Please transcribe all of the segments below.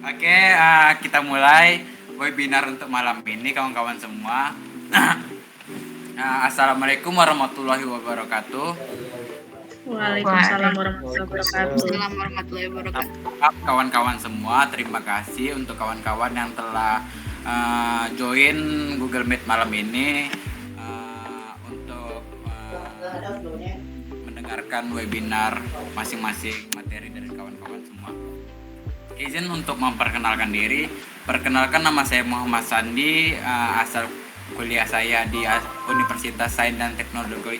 Oke, kita mulai webinar untuk malam ini kawan-kawan semua. Assalamualaikum warahmatullahi wabarakatuh. Waalaikumsalam warahmatullahi wabarakatuh. Warahmatullahi wabarakatuh. Kawan-kawan semua, terima kasih untuk kawan-kawan yang telah join Google Meet malam ini untuk mendengarkan webinar masing-masing materi dari kawan-kawan semua. Izin untuk memperkenalkan diri. Perkenalkan, nama saya Muhammad Sandi, asal kuliah saya di Universitas Sains dan Teknologi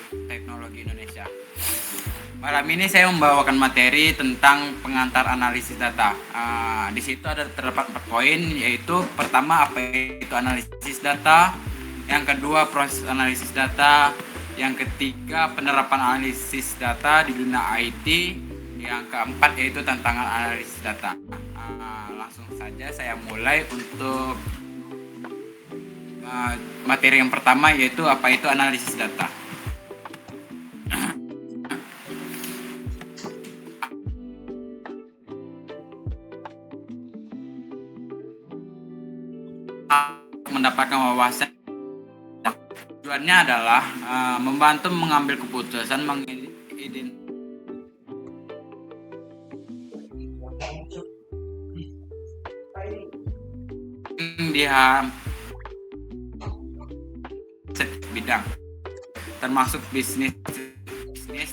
Indonesia. Malam ini saya membawakan materi tentang pengantar analisis data. Di situ terdapat 4 poin, yaitu pertama apa itu analisis data, yang kedua proses analisis data, yang ketiga penerapan analisis data di dunia IT, yang keempat yaitu tantangan analisis data. Langsung saja saya mulai untuk materi yang pertama, yaitu apa itu analisis data. Mendapatkan wawasan, tujuannya adalah membantu mengambil keputusan dia bidang, termasuk bisnis,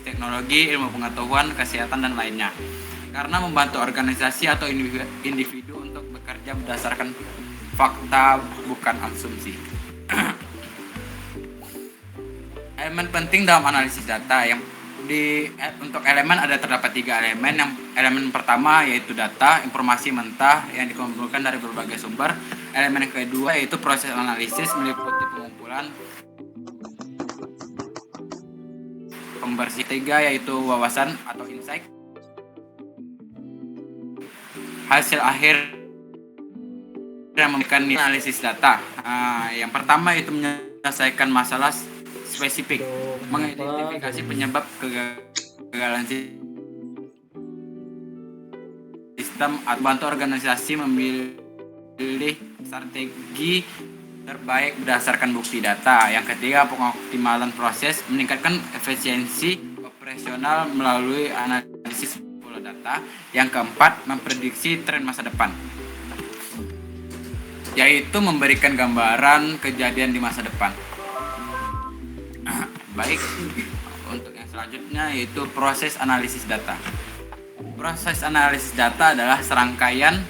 teknologi, ilmu pengetahuan, kesehatan, dan lainnya, karena membantu organisasi atau individu untuk bekerja berdasarkan fakta, bukan asumsi. Elemen penting dalam analisis data, untuk elemen terdapat 3 elemen. Yang elemen pertama yaitu data, informasi mentah yang dikumpulkan dari berbagai sumber. Elemen yang kedua yaitu proses analisis, meliputi pengumpulan, pembersih. Ketiga yaitu wawasan atau insight, hasil akhir yang memberikan analisis data. Yang pertama itu menyelesaikan masalah spesifik, mengidentifikasi penyebab kegagalan sistem, atau bantu organisasi memilih strategi terbaik berdasarkan bukti data. Yang ketiga, pengoptimalan proses, meningkatkan efisiensi operasional melalui analisis pola data. Yang keempat, memprediksi tren masa depan, yaitu memberikan gambaran kejadian di masa depan. Baik, untuk yang selanjutnya yaitu proses analisis data. Proses analisis data adalah serangkaian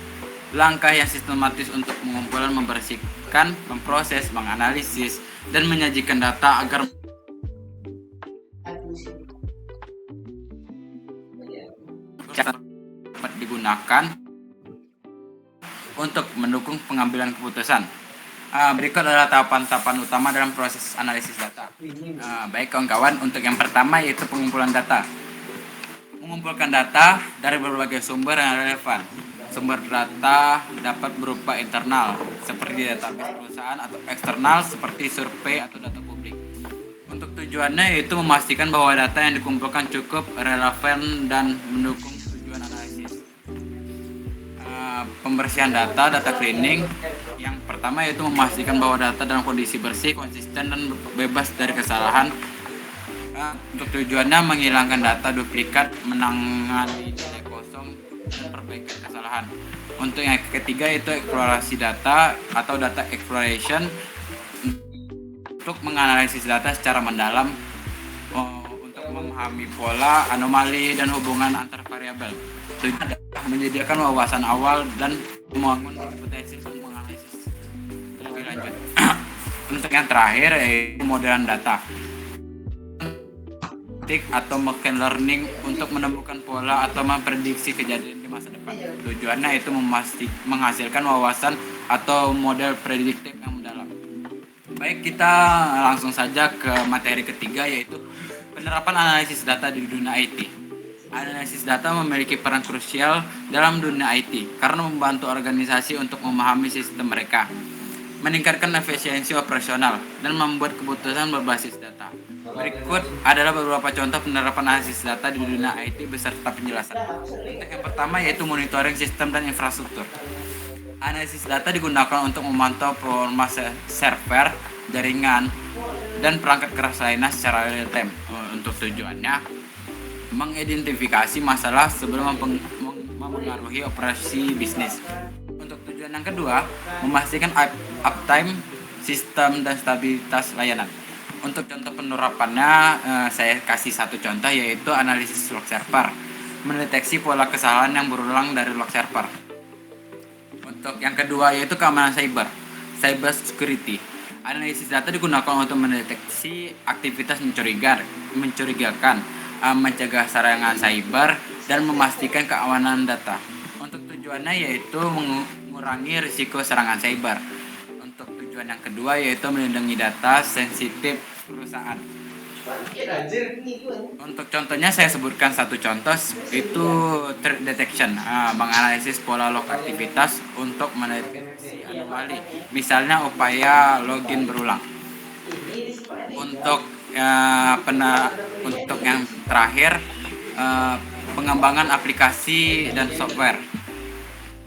langkah yang sistematis untuk mengumpulkan, membersihkan, memproses, menganalisis, dan menyajikan data agar dapat digunakan untuk mendukung pengambilan keputusan. Berikut adalah tahapan-tahapan utama dalam proses analisis data. Baik kawan-kawan, untuk yang pertama yaitu pengumpulan data. Mengumpulkan data dari berbagai sumber yang relevan. Sumber data dapat berupa internal seperti database perusahaan, atau eksternal seperti survei atau data publik. Untuk tujuannya yaitu memastikan bahwa data yang dikumpulkan cukup relevan dan mendukung tujuan analisis. Pembersihan data cleaning. Yang pertama yaitu memastikan bahwa data dalam kondisi bersih, konsisten, dan bebas dari kesalahan. Untuk tujuannya menghilangkan data duplikat, menangani nilai kosong, dan perbaikan kesalahan. Untuk yang ketiga yaitu eksplorasi data atau data exploration, untuk menganalisis data secara mendalam untuk memahami pola, anomali, dan hubungan antar variabel. Tujuannya adalah menyediakan wawasan awal dan membangun hipotesis untuk menganalisis lebih lanjut. Untuk yang terakhir yaitu modelan data atau machine learning, untuk menemukan pola atau memprediksi kejadian di masa depan. Tujuannya itu menghasilkan wawasan atau model prediktif yang mendalam. Baik, kita langsung saja ke materi ketiga, yaitu penerapan analisis data di dunia IT. Analisis data memiliki peran krusial dalam dunia IT karena membantu organisasi untuk memahami sistem mereka, meningkatkan efisiensi operasional, dan membuat keputusan berbasis data. Berikut adalah beberapa contoh penerapan analisis data di dunia IT beserta penjelasan. Yang pertama yaitu monitoring sistem dan infrastruktur. Analisis data digunakan untuk memantau performa server, jaringan, dan perangkat keras lainnya secara real time. Untuk tujuannya mengidentifikasi masalah sebelum mempengaruhi operasi bisnis. Untuk tujuan yang kedua, memastikan uptime sistem dan stabilitas layanan. Untuk contoh penerapannya, saya kasih satu contoh, yaitu analisis log server, mendeteksi pola kesalahan yang berulang dari log server. Untuk yang kedua yaitu keamanan cyber security. Analisis data digunakan untuk mendeteksi aktivitas mencurigakan, mencegah serangan cyber, dan memastikan keamanan data. Untuk tujuannya yaitu mengurangi risiko serangan cyber. Untuk tujuan yang kedua yaitu melindungi data sensitif perusahaan. Untuk contohnya saya sebutkan satu contoh, itu threat detection, menganalisis pola log aktivitas untuk mendeteksi anomali, misalnya upaya login berulang. Untuk untuk yang terakhir, pengembangan aplikasi dan software.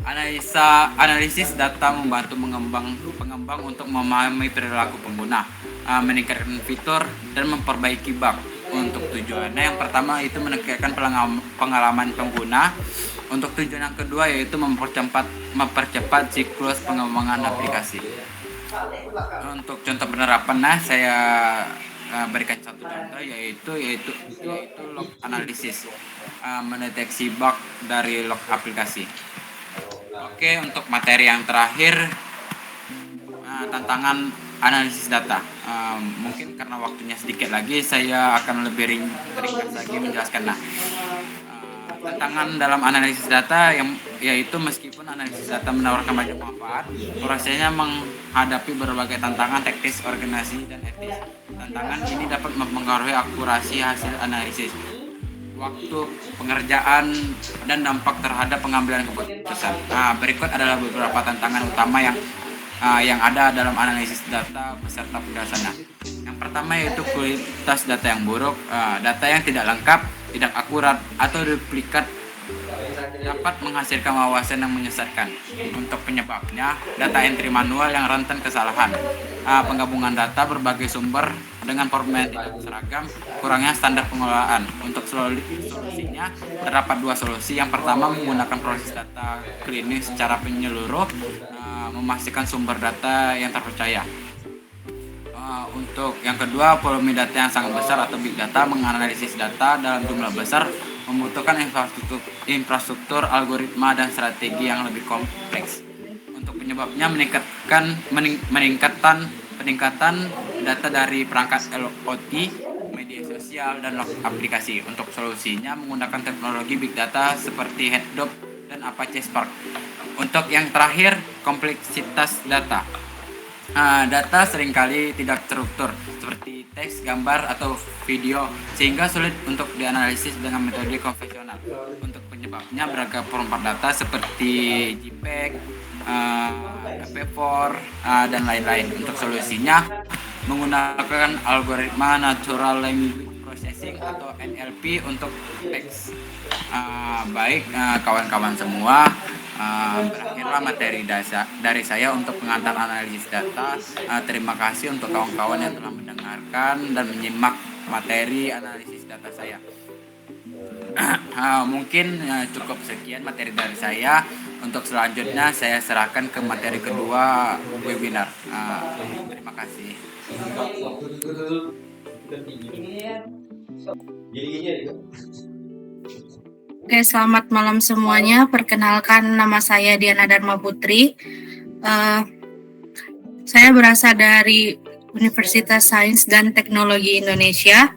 Analisis data membantu pengembang untuk memahami perilaku pengguna, meningkatkan fitur, dan memperbaiki bug. Untuk tujuannya yang pertama itu meningkatkan pengalaman pengguna. Untuk tujuan yang kedua yaitu mempercepat siklus pengembangan aplikasi. Untuk contoh penerapannya saya berikan satu contoh, yaitu log analisis, mendeteksi bug dari log aplikasi. Oke, untuk materi yang terakhir, tantangan analisis data. Mungkin karena waktunya sedikit lagi, saya akan lebih ringkas lagi menjelaskan. Tantangan dalam analisis data yaitu meskipun analisis data menawarkan banyak manfaat, prosesnya menghadapi berbagai tantangan teknis, organisasi, dan etis. Tantangan ini dapat mempengaruhi akurasi hasil analisis, waktu pengerjaan, dan dampak terhadap pengambilan keputusan. Berikut adalah beberapa tantangan utama yang ada dalam analisis data beserta penjelasannya. Yang pertama yaitu kualitas data yang buruk. Data yang tidak lengkap, tidak akurat, atau duplikat dapat menghasilkan wawasan yang menyesatkan. Untuk penyebabnya, data entry manual yang rentan kesalahan, penggabungan data berbagai sumber dengan format tidak seragam, kurangnya standar pengelolaan. Untuk solusinya terdapat dua solusi. Yang pertama, menggunakan proses data cleaning secara menyeluruh, memastikan sumber data yang terpercaya. Untuk yang kedua, volume data yang sangat besar atau big data. Menganalisis data dalam jumlah besar membutuhkan infrastruktur, algoritma, dan strategi yang lebih kompleks. Untuk penyebabnya peningkatan data dari perangkat IoT, media sosial, dan log aplikasi. Untuk solusinya menggunakan teknologi big data seperti Hadoop dan Apache Spark. Untuk yang terakhir, kompleksitas data. Data seringkali tidak terstruktur seperti teks, gambar, atau video, sehingga sulit untuk dianalisis dengan metode konvensional. Untuk penyebabnya beragam format data seperti JPEG, MP4, dan lain-lain. Untuk solusinya menggunakan algoritma Natural Language Processing atau NLP untuk teks. Baik kawan-kawan semua, berakhirlah materi dari saya untuk pengantar analisis data. Terima kasih untuk kawan-kawan yang telah mendengarkan dan menyimak materi analisis data saya. Mungkin cukup sekian materi dari saya. Untuk selanjutnya saya serahkan ke materi kedua webinar. Terima kasih. Oke, selamat malam semuanya. Perkenalkan, nama saya Diana Dharma Putri. Saya berasal dari Universitas Sains dan Teknologi Indonesia.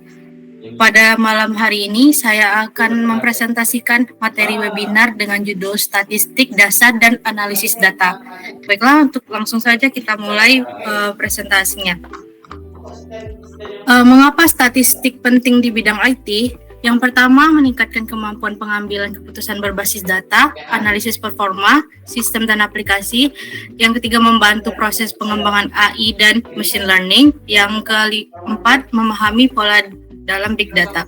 Pada malam hari ini, saya akan mempresentasikan materi webinar dengan judul Statistik Dasar dan Analisis Data. Baiklah, untuk langsung saja kita mulai presentasinya. Mengapa statistik penting di bidang IT? Yang pertama, meningkatkan kemampuan pengambilan keputusan berbasis data, analisis performa, sistem dan aplikasi. Yang ketiga, membantu proses pengembangan AI dan machine learning. Yang keempat, memahami pola dalam big data.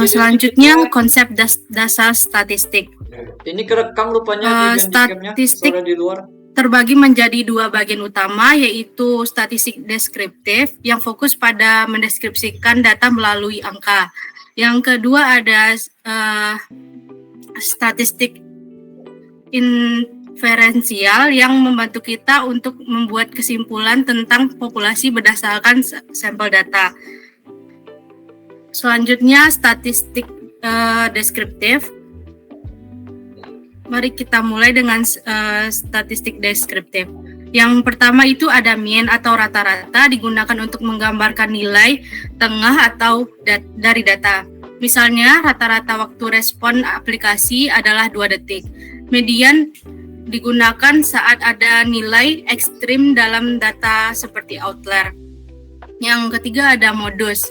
Selanjutnya, konsep dasar statistik. Ini kerekam rupanya di Bandicamnya, Statistik suara di luar. terbagi menjadi dua bagian utama, yaitu statistik deskriptif yang fokus pada mendeskripsikan data melalui angka. Yang kedua ada statistik inferensial yang membantu kita untuk membuat kesimpulan tentang populasi berdasarkan sampel data. Selanjutnya statistik deskriptif. Mari kita mulai dengan statistik deskriptif. Yang pertama itu ada mean atau rata-rata, digunakan untuk menggambarkan nilai tengah atau dari data. Misalnya rata-rata waktu respon aplikasi adalah 2 detik. Median digunakan saat ada nilai ekstrim dalam data seperti outlier. Yang ketiga ada modus,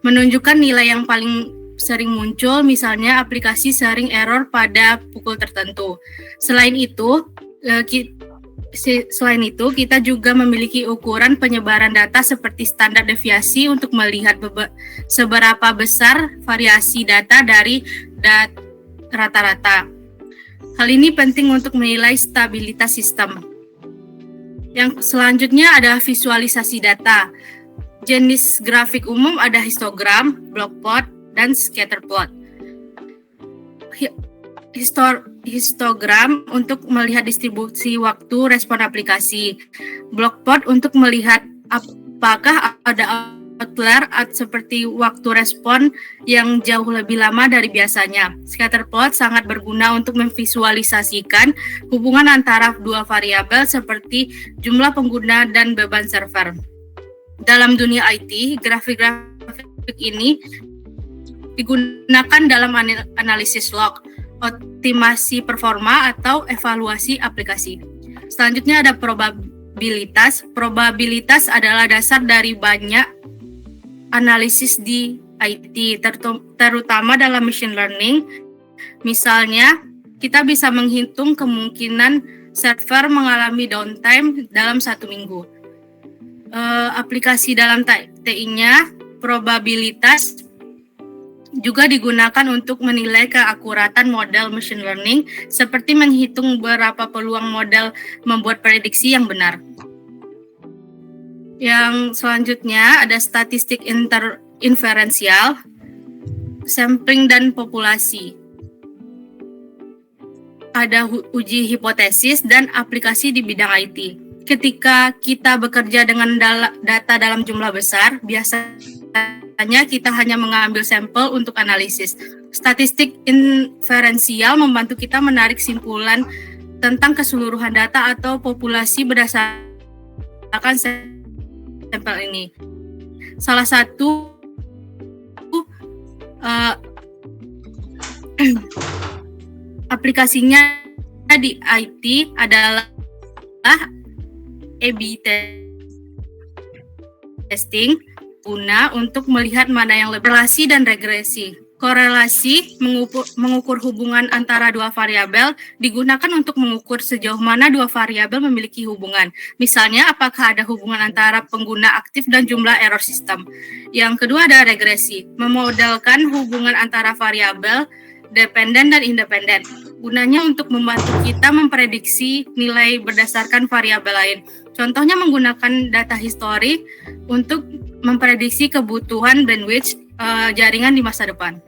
menunjukkan nilai yang paling sering muncul, misalnya aplikasi sering error pada pukul tertentu. Selain itu, kita juga memiliki ukuran penyebaran data seperti standar deviasi untuk melihat seberapa besar variasi data dari rata-rata. Hal ini penting untuk menilai stabilitas sistem. Yang selanjutnya ada visualisasi data. Jenis grafik umum ada histogram, block plot, dan scatter plot. Histogram untuk melihat distribusi waktu respon aplikasi. Block plot untuk melihat apakah ada outlier seperti waktu respon yang jauh lebih lama dari biasanya. Scatter plot sangat berguna untuk memvisualisasikan hubungan antara dua variabel seperti jumlah pengguna dan beban server. Dalam dunia IT, grafik-grafik ini digunakan dalam analisis log, optimasi performa, atau evaluasi aplikasi. Selanjutnya ada probabilitas. Probabilitas adalah dasar dari banyak analisis di IT, terutama dalam machine learning. Misalnya, kita bisa menghitung kemungkinan server mengalami downtime dalam 1 minggu. Aplikasi dalam TI-nya, probabilitas juga digunakan untuk menilai keakuratan model machine learning, seperti menghitung berapa peluang model membuat prediksi yang benar. Yang selanjutnya ada statistik inferensial, sampling dan populasi. Ada uji hipotesis dan aplikasi di bidang IT. Ketika kita bekerja dengan data dalam jumlah besar, biasanya kita hanya mengambil sampel untuk analisis. Statistik inferensial membantu kita menarik kesimpulan tentang keseluruhan data atau populasi berdasarkan sampel ini. Salah satu aplikasinya di IT adalah A/B testing, guna untuk melihat mana yang lebih relasi dan regresi. Korelasi mengukur hubungan antara dua variabel, digunakan untuk mengukur sejauh mana dua variabel memiliki hubungan. Misalnya, apakah ada hubungan antara pengguna aktif dan jumlah error sistem. Yang kedua ada regresi, memodelkan hubungan antara variabel dependen dan independen. Gunanya untuk membantu kita memprediksi nilai berdasarkan variabel lain. Contohnya menggunakan data histori untuk memprediksi kebutuhan bandwidth jaringan di masa depan.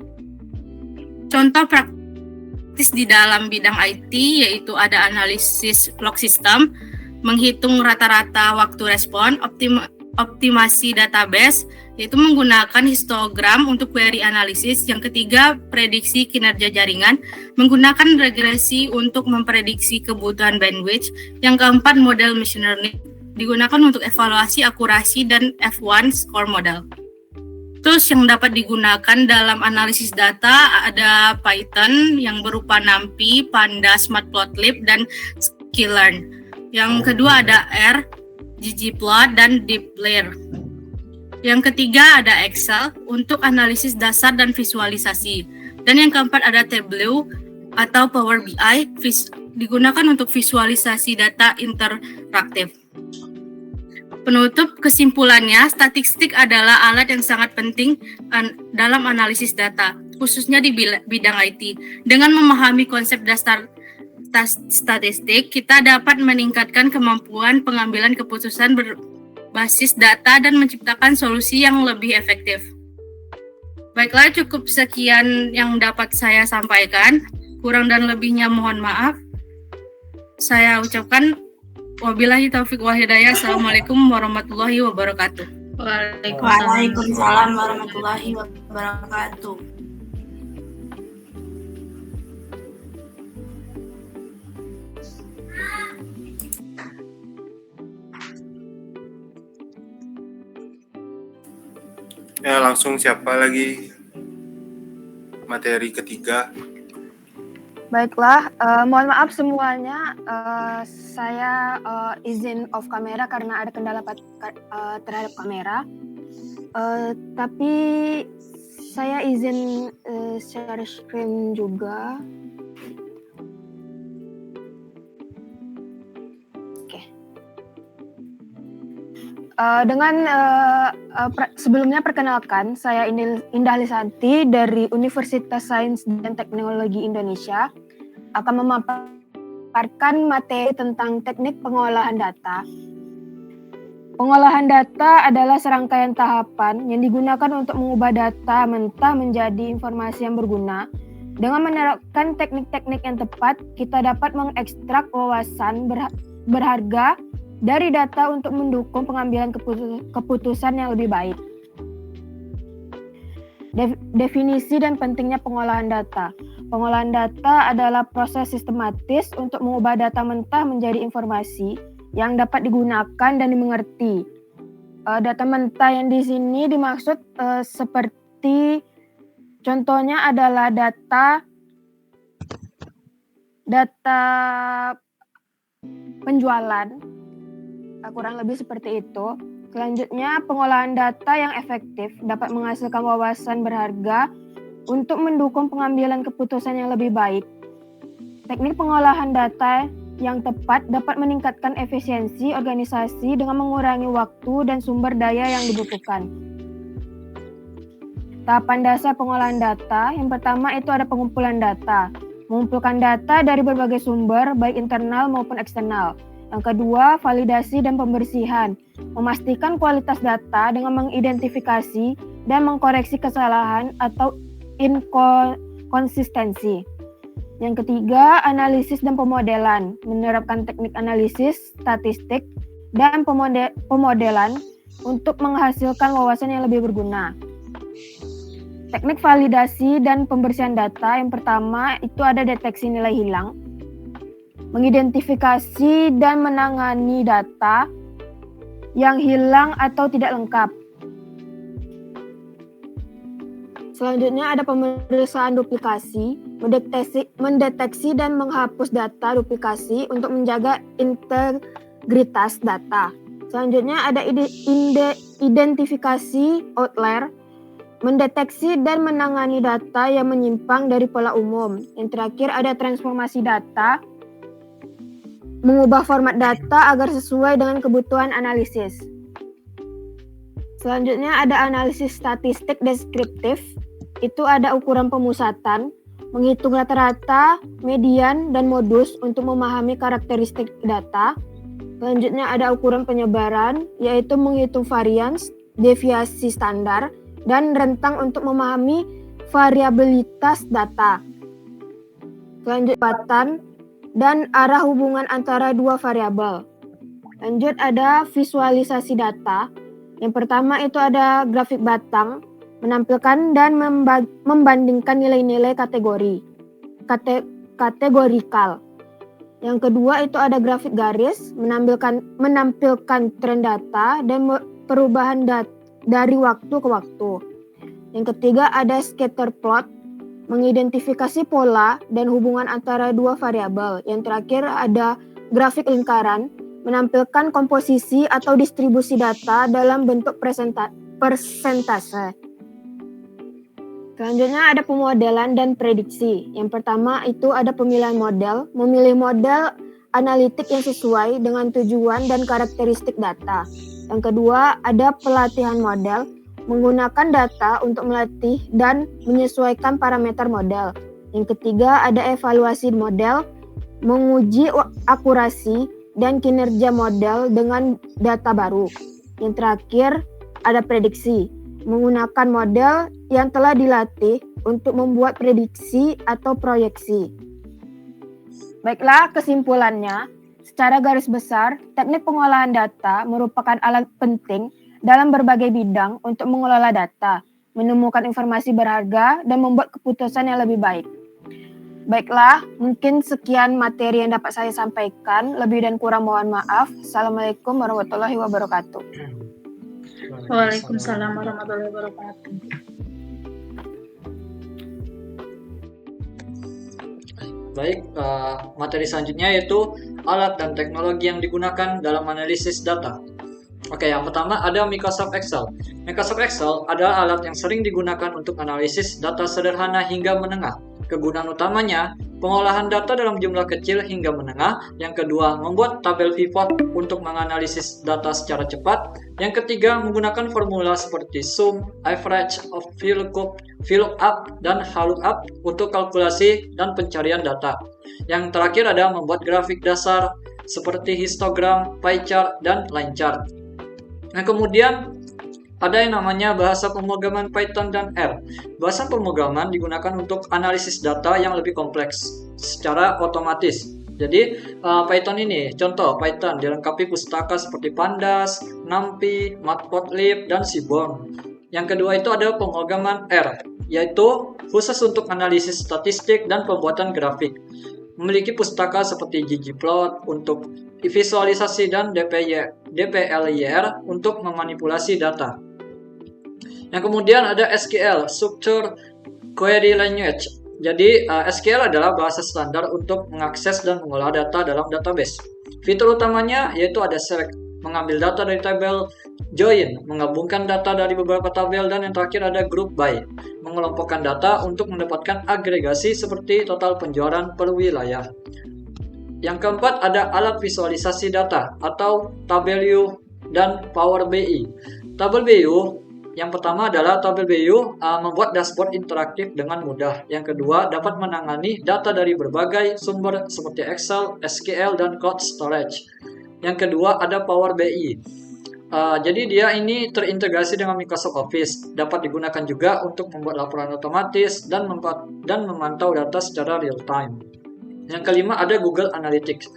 Contoh praktis di dalam bidang IT yaitu ada analisis log system, menghitung rata-rata waktu respon, optimasi database, yaitu menggunakan histogram untuk query analisis. Yang ketiga, prediksi kinerja jaringan, menggunakan regresi untuk memprediksi kebutuhan bandwidth. Yang keempat, model machine learning, digunakan untuk evaluasi akurasi dan F1 score model. Tools yang dapat digunakan dalam analisis data ada Python yang berupa NumPy, Pandas, Matplotlib, dan Sklearn. Yang kedua ada R, ggplot, dan DeepLear. Yang ketiga ada Excel untuk analisis dasar dan visualisasi. Dan yang keempat ada Tableau atau Power BI, digunakan untuk visualisasi data interaktif. Penutup kesimpulannya, statistik adalah alat yang sangat penting dalam analisis data. khususnya di bidang IT. Dengan memahami konsep dasar statistik, kita dapat meningkatkan kemampuan pengambilan keputusan berbasis data dan menciptakan solusi yang lebih efektif. Baiklah, cukup sekian yang dapat saya sampaikan. Kurang dan lebihnya mohon maaf. Saya ucapkan wabillahi taufiq wal hidayah. Assalamualaikum warahmatullahi wabarakatuh. Waalaikumsalam warahmatullahi wabarakatuh. Ya, langsung siapa lagi? Materi ketiga. Baiklah, mohon maaf semuanya, saya izin off kamera karena ada kendala terhadap kamera. Tapi saya izin share screen juga. Sebelumnya perkenalkan, saya Indah Lisanti dari Universitas Sains dan Teknologi Indonesia akan memaparkan materi tentang teknik pengolahan data. Pengolahan data adalah serangkaian tahapan yang digunakan untuk mengubah data mentah menjadi informasi yang berguna. Dengan menerapkan teknik-teknik yang tepat, kita dapat mengekstrak wawasan berharga dari data untuk mendukung pengambilan keputusan yang lebih baik. Definisi dan pentingnya pengolahan data. Pengolahan data adalah proses sistematis untuk mengubah data mentah menjadi informasi yang dapat digunakan dan dimengerti. Data mentah yang di sini dimaksud seperti contohnya adalah data penjualan. Kurang lebih seperti itu. Selanjutnya, pengolahan data yang efektif dapat menghasilkan wawasan berharga untuk mendukung pengambilan keputusan yang lebih baik. Teknik pengolahan data yang tepat dapat meningkatkan efisiensi organisasi dengan mengurangi waktu dan sumber daya yang dibutuhkan. Tahapan dasar pengolahan data, yang pertama itu ada pengumpulan data. Mengumpulkan data dari berbagai sumber, baik internal maupun eksternal. Yang kedua, validasi dan pembersihan. Memastikan kualitas data dengan mengidentifikasi dan mengkoreksi kesalahan atau inkonsistensi. Yang ketiga, analisis dan pemodelan. Menerapkan teknik analisis, statistik, dan pemodelan untuk menghasilkan wawasan yang lebih berguna. Teknik validasi dan pembersihan data, yang pertama itu ada deteksi nilai hilang. Mengidentifikasi dan menangani data yang hilang atau tidak lengkap. Selanjutnya ada pemeriksaan duplikasi, mendeteksi dan menghapus data duplikasi untuk menjaga integritas data. Selanjutnya ada identifikasi outlier, mendeteksi dan menangani data yang menyimpang dari pola umum. Yang terakhir ada transformasi data, mengubah format data agar sesuai dengan kebutuhan analisis. Selanjutnya ada analisis statistik deskriptif. Itu ada ukuran pemusatan, menghitung rata-rata, median, dan modus untuk memahami karakteristik data. Selanjutnya ada ukuran penyebaran, yaitu menghitung varians, deviasi standar, dan rentang untuk memahami variabilitas data. Selanjutnya dan arah hubungan antara dua variabel. Lanjut ada visualisasi data. Yang pertama itu ada grafik batang, menampilkan dan membandingkan nilai-nilai kategorikal. Yang kedua itu ada grafik garis, menampilkan tren data dan perubahan dari waktu ke waktu. Yang ketiga ada scatter plot, mengidentifikasi pola dan hubungan antara dua variabel. Yang terakhir ada grafik lingkaran, menampilkan komposisi atau distribusi data dalam bentuk persentase. Selanjutnya ada pemodelan dan prediksi. Yang pertama itu ada pemilihan model, memilih model analitik yang sesuai dengan tujuan dan karakteristik data. Yang kedua ada pelatihan model, menggunakan data untuk melatih dan menyesuaikan parameter model. Yang ketiga, ada evaluasi model, menguji akurasi dan kinerja model dengan data baru. Yang terakhir, ada prediksi, menggunakan model yang telah dilatih untuk membuat prediksi atau proyeksi. Baiklah, kesimpulannya, secara garis besar, teknik pengolahan data merupakan alat penting dalam berbagai bidang untuk mengelola data, menemukan informasi berharga, dan membuat keputusan yang lebih baik. Baiklah, mungkin sekian materi yang dapat saya sampaikan. Lebih dan kurang mohon maaf. Assalamualaikum warahmatullahi wabarakatuh. Waalaikumsalam warahmatullahi wabarakatuh. Baik, materi selanjutnya yaitu alat dan teknologi yang digunakan dalam analisis data. Oke, yang pertama ada Microsoft Excel. Microsoft Excel adalah alat yang sering digunakan untuk analisis data sederhana hingga menengah. Kegunaan utamanya, pengolahan data dalam jumlah kecil hingga menengah. Yang kedua, membuat tabel pivot untuk menganalisis data secara cepat. Yang ketiga, menggunakan formula seperti sum, average, VLOOKUP, dan lookup untuk kalkulasi dan pencarian data. Yang terakhir ada membuat grafik dasar seperti histogram, pie chart, dan line chart. Nah, kemudian ada yang namanya bahasa pemrograman Python dan R. Bahasa pemrograman digunakan untuk analisis data yang lebih kompleks secara otomatis. Jadi Python ini, contoh Python dilengkapi pustaka seperti Pandas, NumPy, Matplotlib, dan Seaborn. Yang kedua itu ada pemrograman R, yaitu khusus untuk analisis statistik dan pembuatan grafik. Memiliki pustaka seperti ggplot untuk visualisasi dan dplyr untuk memanipulasi data. Yang kemudian ada SQL, Structured Query Language. Jadi SQL adalah bahasa standar untuk mengakses dan mengolah data dalam database. Fitur utamanya yaitu ada select, mengambil data dari tabel, join, menggabungkan data dari beberapa tabel, dan yang terakhir ada group by, mengelompokkan data untuk mendapatkan agregasi seperti total penjualan per wilayah. Yang keempat ada alat visualisasi data atau Tableau dan Power BI. Tableau yang pertama adalah Tableau membuat dashboard interaktif dengan mudah. Yang kedua dapat menangani data dari berbagai sumber seperti Excel, SQL, dan cloud storage. Yang kedua ada Power BI. Jadi dia ini terintegrasi dengan Microsoft Office, dapat digunakan juga untuk membuat laporan otomatis dan memantau data secara real time. Yang kelima ada Google Analytics.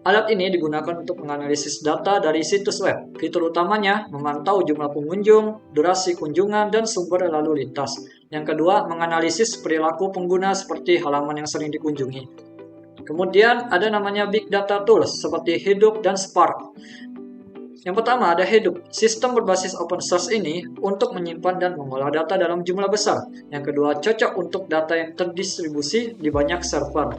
Alat ini digunakan untuk menganalisis data dari situs web. Fitur utamanya memantau jumlah pengunjung, durasi kunjungan, dan sumber lalu lintas. Yang kedua menganalisis perilaku pengguna seperti halaman yang sering dikunjungi. Kemudian ada namanya Big Data Tools seperti Hadoop dan Spark. Yang pertama ada Hadoop. Sistem berbasis open source ini untuk menyimpan dan mengolah data dalam jumlah besar. Yang kedua cocok untuk data yang terdistribusi di banyak server.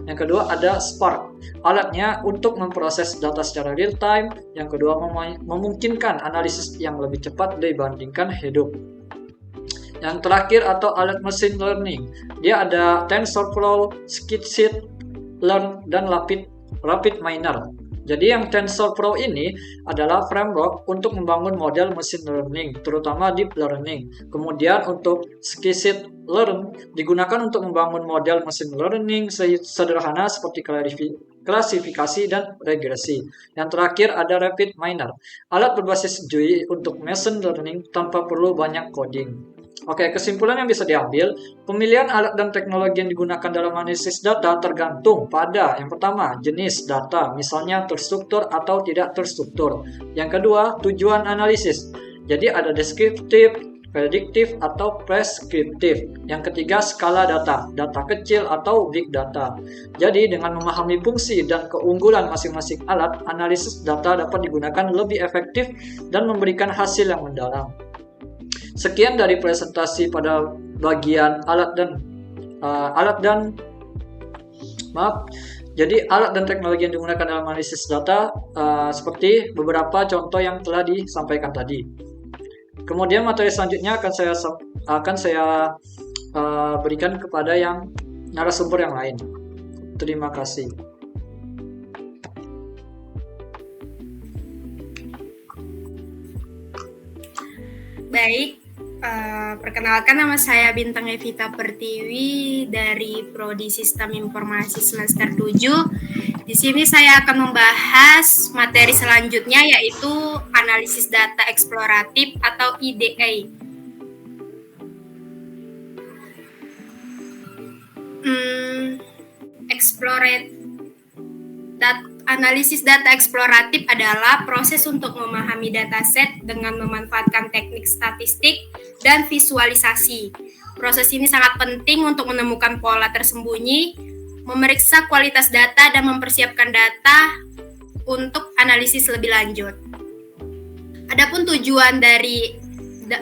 Yang kedua ada Spark. Alatnya untuk memproses data secara real time. Yang kedua memungkinkan analisis yang lebih cepat dibandingkan Hadoop. Yang terakhir atau alat machine learning. Dia ada TensorFlow, Scikit Learn, dan RapidMiner. Jadi yang TensorFlow ini adalah framework untuk membangun model machine learning, terutama deep learning. Kemudian untuk Scikit Learn digunakan untuk membangun model machine learning sederhana seperti klasifikasi dan regresi. Yang terakhir ada RapidMiner, alat berbasis GUI untuk machine learning tanpa perlu banyak coding. Oke, kesimpulan yang bisa diambil, pemilihan alat dan teknologi yang digunakan dalam analisis data tergantung pada yang pertama, jenis data, misalnya terstruktur atau tidak terstruktur. Yang kedua, tujuan analisis. Jadi ada deskriptif, prediktif, atau preskriptif. Yang ketiga, skala data, data kecil atau big data. Jadi dengan memahami fungsi dan keunggulan masing-masing alat, analisis data dapat digunakan lebih efektif dan memberikan hasil yang mendalam. Sekian dari presentasi pada bagian alat dan teknologi yang digunakan dalam analisis data seperti beberapa contoh yang telah disampaikan tadi. Kemudian materi selanjutnya akan saya berikan kepada yang narasumber yang lain. Terima kasih. Baik, Perkenalkan, nama saya Bintang Evita Pertiwi dari Prodi Sistem Informasi semester 7. Di sini saya akan membahas materi selanjutnya, yaitu analisis data eksploratif atau IDA. Analisis data eksploratif adalah proses untuk memahami dataset dengan memanfaatkan teknik statistik dan visualisasi. Proses ini sangat penting untuk menemukan pola tersembunyi, memeriksa kualitas data, dan mempersiapkan data untuk analisis lebih lanjut. Adapun tujuan dari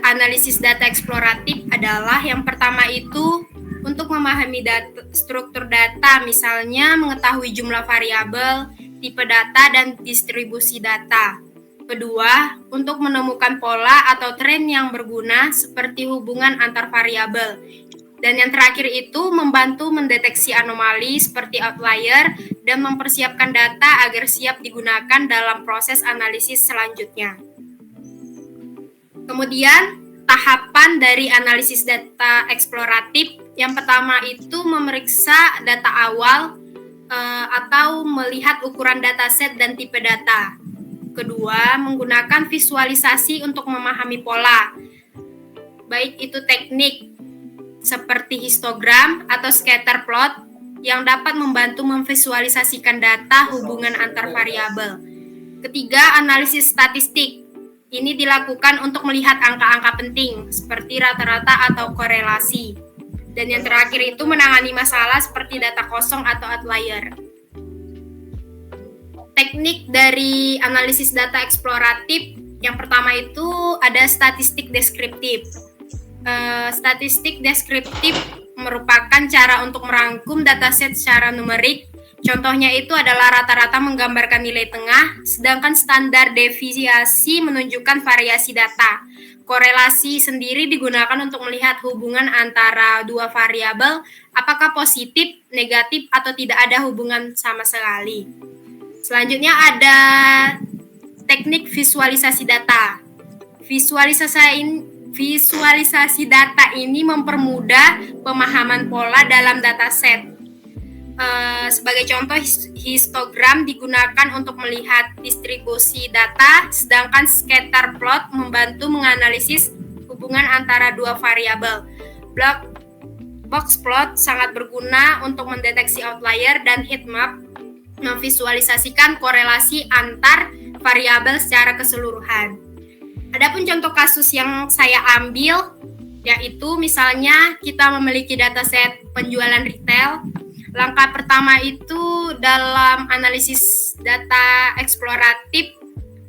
analisis data eksploratif adalah yang pertama itu untuk memahami struktur data, misalnya mengetahui jumlah variabel, tipe data, dan distribusi data. Kedua, untuk menemukan pola atau tren yang berguna seperti hubungan antar variabel. Dan yang terakhir itu membantu mendeteksi anomali seperti outlier dan mempersiapkan data agar siap digunakan dalam proses analisis selanjutnya. Kemudian, tahapan dari analisis data eksploratif yang pertama itu memeriksa data awal atau melihat ukuran dataset dan tipe data. Kedua, menggunakan visualisasi untuk memahami pola, baik itu teknik seperti histogram atau scatter plot yang dapat membantu memvisualisasikan data hubungan antar variabel. Ketiga, analisis statistik. Ini dilakukan untuk melihat angka-angka penting seperti rata-rata atau korelasi. Dan yang terakhir itu menangani masalah seperti data kosong atau outlier. Teknik dari analisis data eksploratif yang pertama itu ada statistik deskriptif. Statistik deskriptif merupakan cara untuk merangkum dataset secara numerik. Contohnya itu adalah rata-rata menggambarkan nilai tengah, sedangkan standar deviasi menunjukkan variasi data. Korelasi sendiri digunakan untuk melihat hubungan antara dua variabel, apakah positif, negatif, atau tidak ada hubungan sama sekali. Selanjutnya ada teknik visualisasi data. Visualisasi data ini mempermudah pemahaman pola dalam dataset. Sebagai contoh, histogram digunakan untuk melihat distribusi data, sedangkan scatter plot membantu menganalisis hubungan antara dua variabel. Box plot sangat berguna untuk mendeteksi outlier, dan heat map memvisualisasikan korelasi antar variabel secara keseluruhan. Adapun contoh kasus yang saya ambil, yaitu misalnya kita memiliki dataset penjualan retail. Langkah pertama itu dalam analisis data eksploratif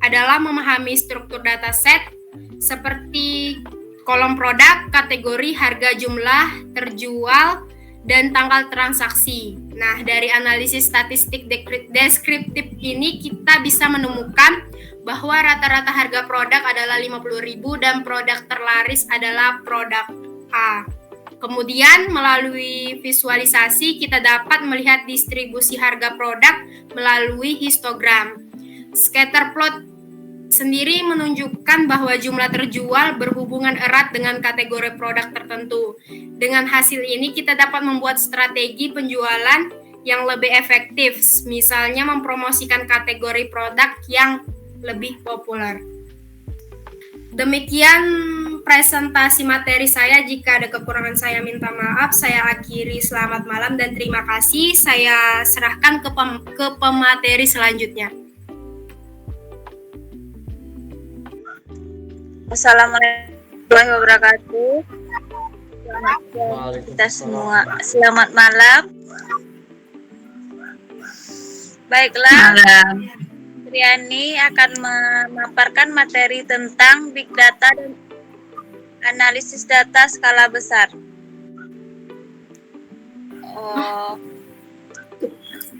adalah memahami struktur dataset seperti kolom produk, kategori, harga, jumlah, terjual, dan tanggal transaksi. Nah, dari analisis statistik deskriptif ini kita bisa menemukan bahwa rata-rata harga produk adalah 50.000 dan produk terlaris adalah produk A. Kemudian melalui visualisasi kita dapat melihat distribusi harga produk melalui histogram. Scatter plot sendiri menunjukkan bahwa jumlah terjual berhubungan erat dengan kategori produk tertentu. Dengan hasil ini kita dapat membuat strategi penjualan yang lebih efektif, misalnya mempromosikan kategori produk yang lebih populer. Demikian presentasi materi saya. Jika ada kekurangan saya minta maaf. Saya akhiri, selamat malam dan terima kasih. Saya serahkan ke pemateri selanjutnya. Assalamualaikum warahmatullahi wabarakatuh. Selamat siang kita semua. Selamat malam. Baiklah, Triani akan memaparkan materi tentang Big Data dan analisis data skala besar.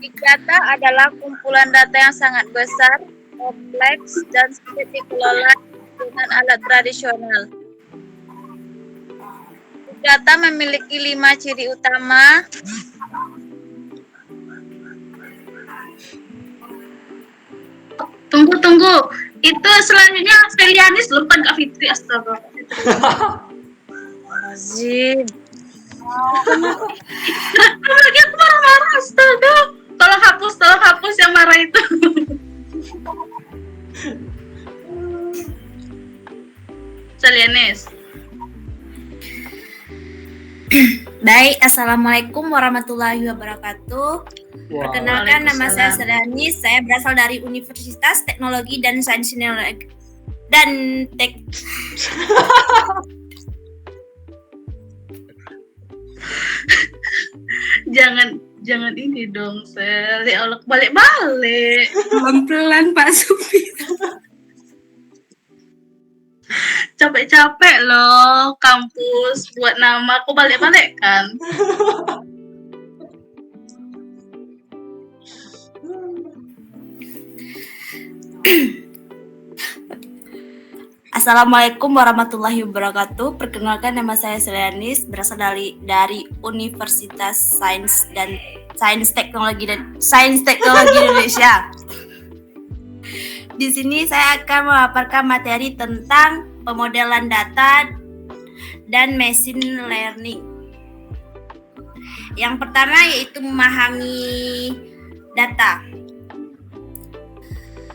Big Data adalah kumpulan data yang sangat besar, kompleks, dan sulit dikelola dengan alat tradisional. Big Data memiliki 5 ciri utama. Tunggu. Itu selanjutnya Stelianis lupa Kak Fitri, astaga. Astagfirullahaladzim. Lagi aku marah-marah, astaga. Tolong hapus yang marah itu. Salianes. Baik, Assalamualaikum warahmatullahi wabarakatuh. Perkenalkan, nama saya Selanis. Saya berasal dari Universitas Teknologi dan Sains dan Jangan ini dong, Sel. Ya Allah, balik-balik. pelan-pelan Pak Supir. Capek-capek loh kampus buat nama, aku balik-balik kan. Assalamualaikum warahmatullahi wabarakatuh. Perkenalkan, nama saya Selanis, berasal dari Universitas Sains Teknologi Indonesia. Di sini saya akan memaparkan materi tentang pemodelan data dan machine learning. Yang pertama yaitu memahami data.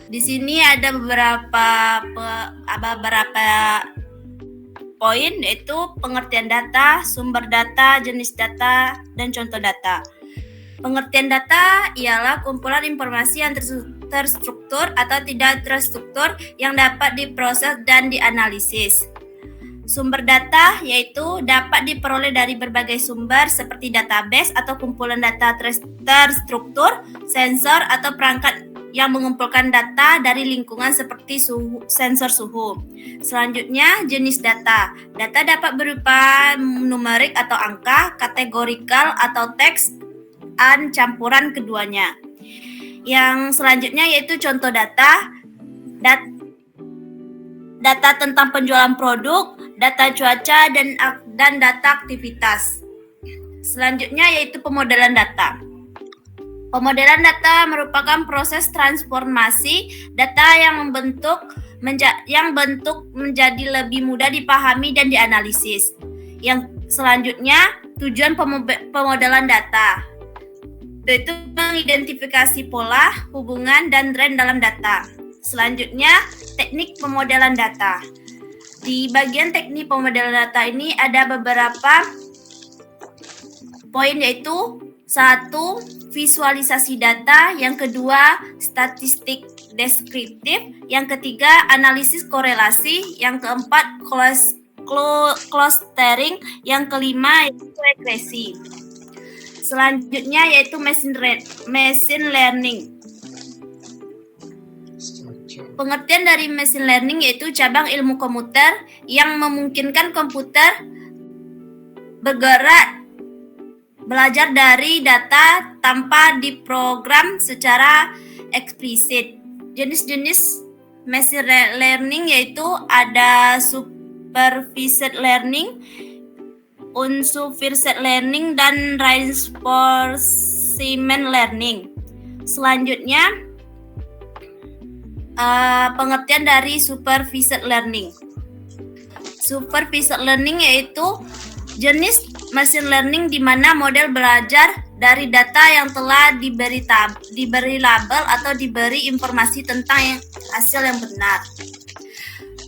Di sini ada beberapa poin, yaitu pengertian data, sumber data, jenis data, dan contoh data. Pengertian data ialah kumpulan informasi yang terstruktur atau tidak terstruktur yang dapat diproses dan dianalisis. Sumber data yaitu dapat diperoleh dari berbagai sumber seperti database atau kumpulan data terstruktur, sensor atau perangkat yang mengumpulkan data dari lingkungan seperti sensor suhu. Selanjutnya, jenis data. Data dapat berupa numerik atau angka, kategorikal atau teks, dan campuran keduanya. Yang selanjutnya yaitu contoh data. Data tentang penjualan produk, data cuaca, dan data aktivitas. Selanjutnya yaitu pemodelan data. Pemodelan data merupakan proses transformasi data yang bentuk menjadi lebih mudah dipahami dan dianalisis. Yang selanjutnya, tujuan pemodelan data yaitu mengidentifikasi pola, hubungan, dan tren dalam data. Selanjutnya, teknik pemodelan data. Di bagian teknik pemodelan data ini ada beberapa poin, yaitu 1. Visualisasi data, yang kedua statistik deskriptif, yang ketiga analisis korelasi, yang keempat clustering, yang kelima yaitu regresi. Selanjutnya yaitu machine learning. Pengertian dari machine learning yaitu cabang ilmu komputer yang memungkinkan komputer belajar dari data tanpa diprogram secara eksplisit. Jenis-jenis machine learning yaitu ada supervised learning, unsupervised learning, dan reinforcement learning. Selanjutnya, pengertian dari supervised learning. Supervised learning yaitu jenis machine learning di mana model belajar dari data yang telah diberi label atau diberi informasi tentang hasil yang benar.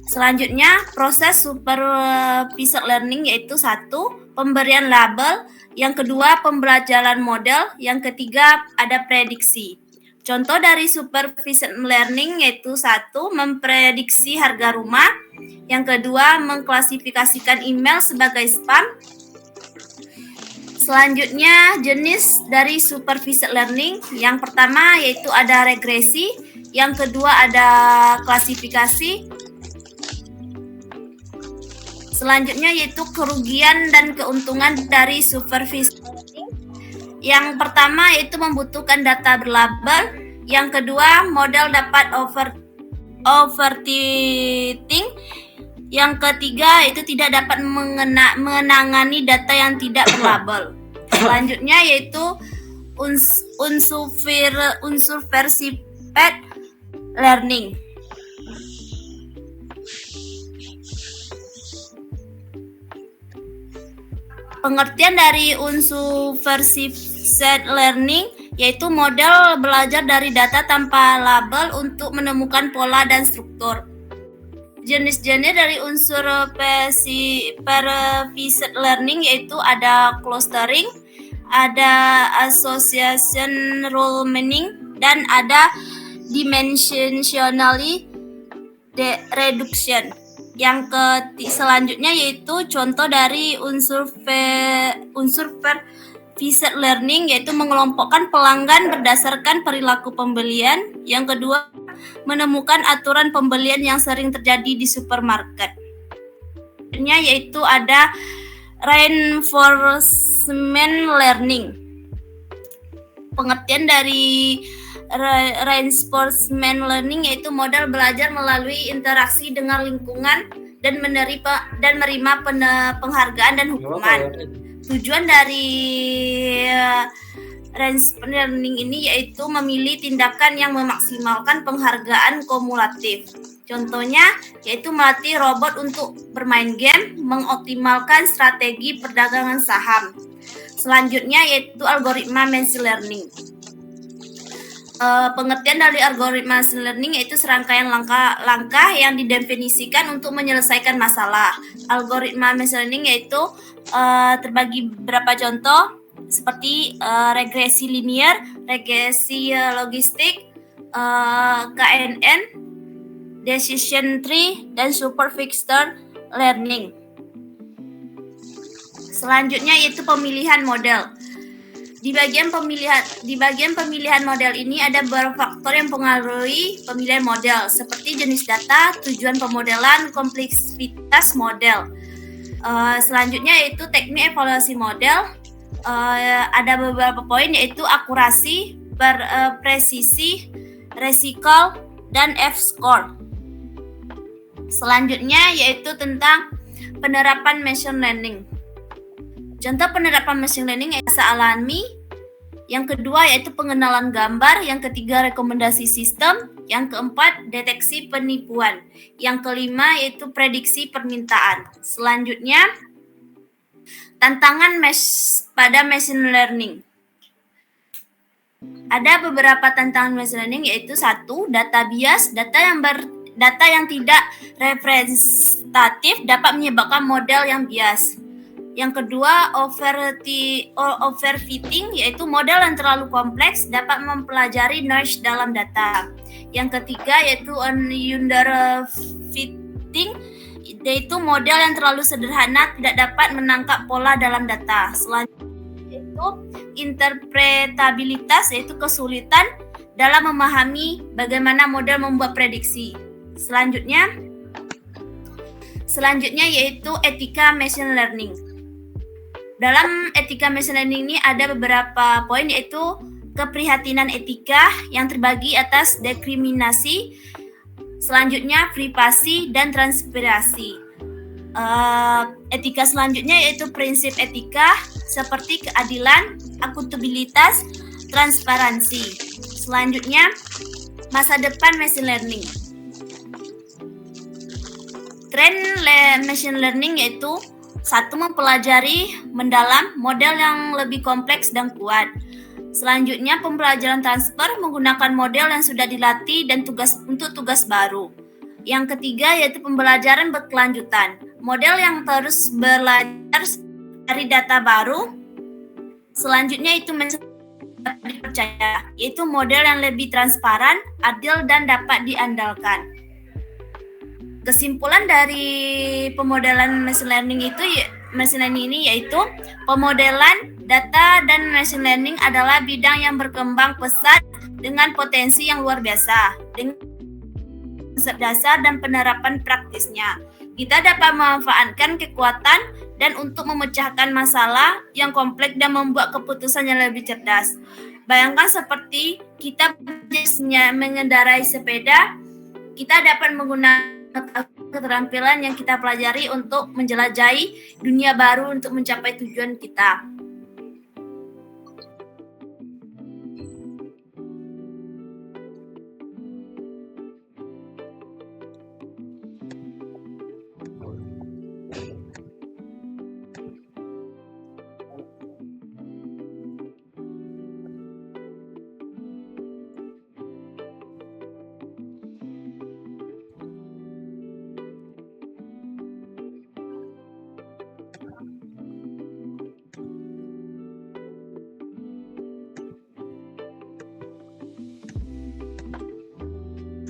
Selanjutnya, proses supervised learning yaitu 1. Pemberian label, yang kedua pembelajaran model, yang ketiga ada prediksi. Contoh dari supervised learning yaitu 1. Memprediksi harga rumah, yang kedua mengklasifikasikan email sebagai spam. Selanjutnya, jenis dari supervised learning. Yang pertama yaitu ada regresi, yang kedua ada klasifikasi. Selanjutnya yaitu kerugian dan keuntungan dari supervised learning. Yang pertama yaitu membutuhkan data berlabel, yang kedua model dapat overfitting, yang ketiga itu tidak dapat menangani data yang tidak berlabel. Selanjutnya yaitu unsupervised learning. Pengertian dari unsupervised learning yaitu model belajar dari data tanpa label untuk menemukan pola dan struktur. Jenis-jenis dari unsur supervised learning yaitu ada clustering, ada association rule meaning, dan ada dimensionally reduction. Yang selanjutnya yaitu contoh dari unsur supervised learning yaitu mengelompokkan pelanggan berdasarkan perilaku pembelian. Yang kedua, menemukan aturan pembelian yang sering terjadi di supermarket. Yaitu ada reinforcement learning. Pengertian dari reinforcement learning yaitu model belajar melalui interaksi dengan lingkungan dan menerima penghargaan dan hukuman. Tujuan dari reinforcement learning ini yaitu memilih tindakan yang memaksimalkan penghargaan kumulatif. Contohnya yaitu melatih robot untuk bermain game, mengoptimalkan strategi perdagangan saham. Selanjutnya yaitu algoritma machine learning. Pengertian dari algoritma machine learning yaitu serangkaian langkah-langkah yang didefinisikan untuk menyelesaikan masalah. Algoritma machine learning yaitu terbagi beberapa contoh seperti regresi linear, regresi logistik, KNN, decision tree, dan supervised learning. Selanjutnya yaitu pemilihan model. Di bagian pemilihan model ini ada beberapa faktor yang mempengaruhi pemilihan model, seperti jenis data, tujuan pemodelan, kompleksitas model. Selanjutnya yaitu teknik evaluasi model. Ada beberapa poin yaitu akurasi, presisi, resiko, dan F-score. Selanjutnya yaitu tentang penerapan machine learning. Contoh penerapan machine learning yaitu bahasa alami. Yang kedua yaitu pengenalan gambar. Yang ketiga rekomendasi sistem. Yang keempat deteksi penipuan. Yang kelima yaitu prediksi permintaan. Selanjutnya tantangan pada machine learning. Ada beberapa tantangan machine learning yaitu 1. Data bias. Data yang tidak representatif dapat menyebabkan model yang bias. Yang kedua, overfitting, yaitu model yang terlalu kompleks dapat mempelajari noise dalam data. Yang ketiga, yaitu underfitting, yaitu model yang terlalu sederhana tidak dapat menangkap pola dalam data. Selanjutnya, yaitu interpretabilitas, yaitu kesulitan dalam memahami bagaimana model membuat prediksi. Selanjutnya yaitu etika machine learning. Dalam etika machine learning ini ada beberapa poin yaitu keprihatinan etika yang terbagi atas diskriminasi, selanjutnya privasi dan transparansi. Etika selanjutnya yaitu prinsip etika seperti keadilan, akuntabilitas, transparansi. Selanjutnya masa depan machine learning. Tren machine learning yaitu 1. Mempelajari mendalam model yang lebih kompleks dan kuat. Selanjutnya pembelajaran transfer menggunakan model yang sudah dilatih dan tugas baru. Yang ketiga yaitu pembelajaran berkelanjutan. Model yang terus belajar dari data baru. Selanjutnya itu dapat dipercaya, yaitu model yang lebih transparan, adil, dan dapat diandalkan. Kesimpulan dari pemodelan machine learning ini yaitu pemodelan data dan machine learning adalah bidang yang berkembang pesat dengan potensi yang luar biasa dengan konsep dasar dan penerapan praktisnya. Kita dapat memanfaatkan kekuatan dan untuk memecahkan masalah yang kompleks dan membuat keputusan yang lebih cerdas. Bayangkan seperti kita mengendarai sepeda, kita dapat menggunakan keterampilan yang kita pelajari untuk menjelajahi dunia baru untuk mencapai tujuan kita.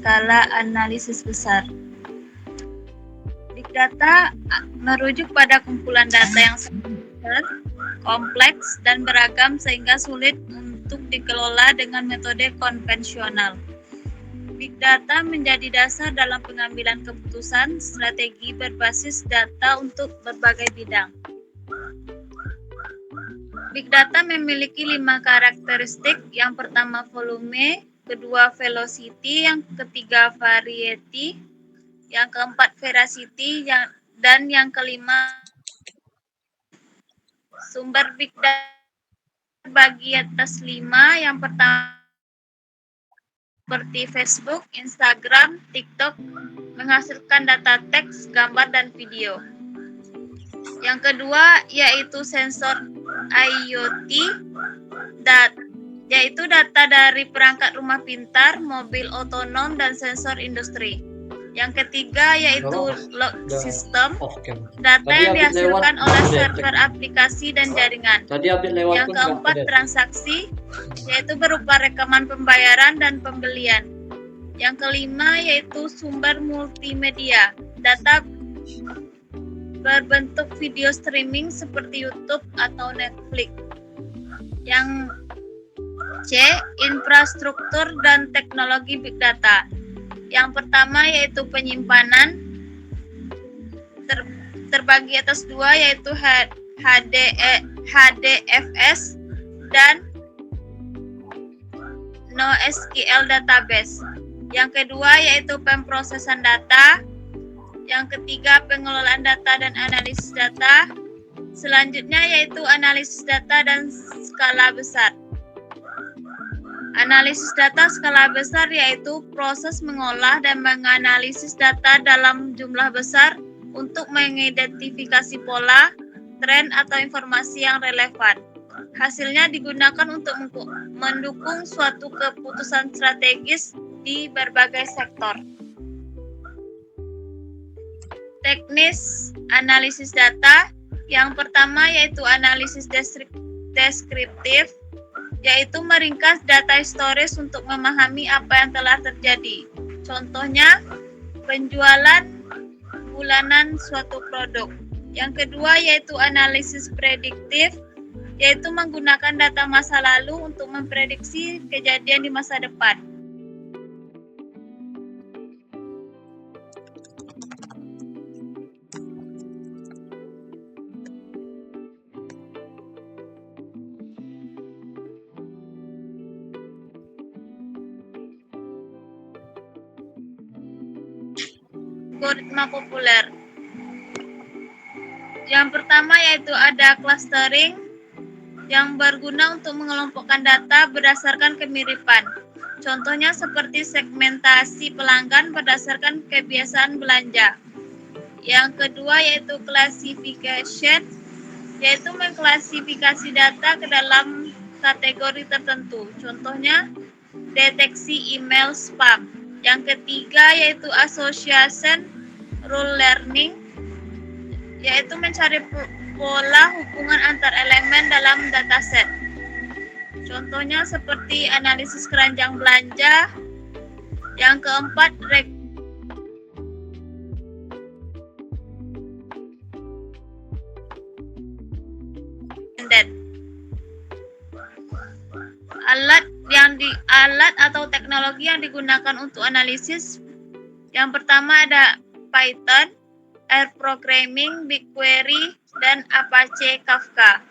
skala analisis besar. Big data merujuk pada kumpulan data yang sangat besar, kompleks, dan beragam sehingga sulit untuk dikelola dengan metode konvensional. Big data menjadi dasar dalam pengambilan keputusan strategi berbasis data untuk berbagai bidang. Big data memiliki 5 karakteristik. Yang pertama volume, kedua velocity, yang ketiga variety, yang keempat veracity, dan yang kelima sumber big data bagi atas 5. Yang pertama seperti Facebook, Instagram, TikTok menghasilkan data teks, gambar, dan video. Yang kedua yaitu sensor IoT, yaitu data dari perangkat rumah pintar, mobil otonom, dan sensor industri. Yang ketiga yaitu log system, data yang dihasilkan oleh server aplikasi dan jaringan. Yang keempat transaksi, yaitu berupa rekaman pembayaran dan pembelian. Yang kelima yaitu sumber multimedia, data berbentuk video streaming seperti YouTube atau Netflix. Yang C, infrastruktur dan teknologi big data. Yang pertama yaitu penyimpanan, terbagi atas 2 yaitu HDFS dan NoSQL database. Yang kedua yaitu pemrosesan data. Yang ketiga pengelolaan data dan analisis data. Selanjutnya yaitu analisis data dan skala besar. Analisis data skala besar yaitu proses mengolah dan menganalisis data dalam jumlah besar untuk mengidentifikasi pola, tren, atau informasi yang relevan. Hasilnya digunakan untuk mendukung suatu keputusan strategis di berbagai sektor. Teknis analisis data. Yang pertama yaitu analisis deskriptif, yaitu meringkas data historis untuk memahami apa yang telah terjadi. Contohnya, penjualan bulanan suatu produk. Yang kedua yaitu analisis prediktif, yaitu menggunakan data masa lalu untuk memprediksi kejadian di masa depan. Algoritma populer. Yang pertama yaitu ada clustering yang berguna untuk mengelompokkan data berdasarkan kemiripan. Contohnya seperti segmentasi pelanggan berdasarkan kebiasaan belanja. Yang kedua yaitu classification, yaitu mengklasifikasi data ke dalam kategori tertentu. Contohnya deteksi email spam. Yang ketiga yaitu association rule learning, yaitu mencari pola hubungan antar elemen dalam dataset. Contohnya seperti analisis keranjang belanja. Yang keempat alat atau teknologi yang digunakan untuk analisis. Yang pertama ada Python, R Programming, BigQuery, dan Apache Kafka.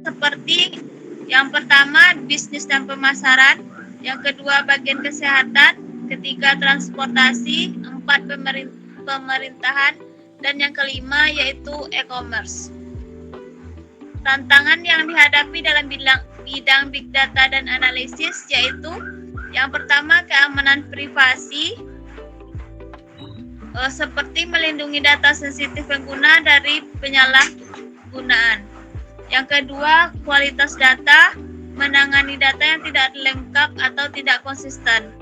Seperti yang pertama bisnis dan pemasaran, yang kedua bagian kesehatan, ketiga transportasi, empat pemerintahan, dan yang kelima yaitu e-commerce. Tantangan yang dihadapi dalam bidang big data dan analisis yaitu yang pertama keamanan privasi, seperti melindungi data sensitif pengguna dari penyalahgunaan. Yang kedua kualitas data, menangani data yang tidak lengkap atau tidak konsisten.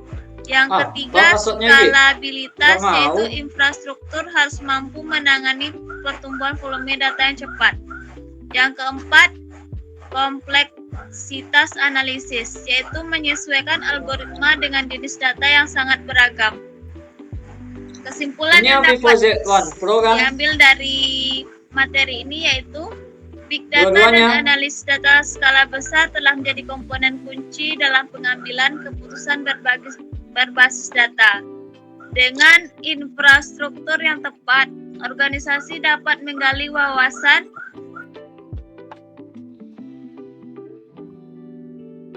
Yang ketiga skalabilitas, yaitu infrastruktur harus mampu menangani pertumbuhan volume data yang cepat. Yang keempat kompleksitas analisis, yaitu menyesuaikan algoritma dengan jenis data yang sangat beragam. Kesimpulan Ini yang yang Vivo dapat Z1 Pro kan? diambil dari materi ini yaitu Big Data Dua-duanya. dan analisis data skala besar telah menjadi komponen kunci dalam pengambilan keputusan berbasis data. Dengan infrastruktur yang tepat, organisasi dapat menggali wawasan,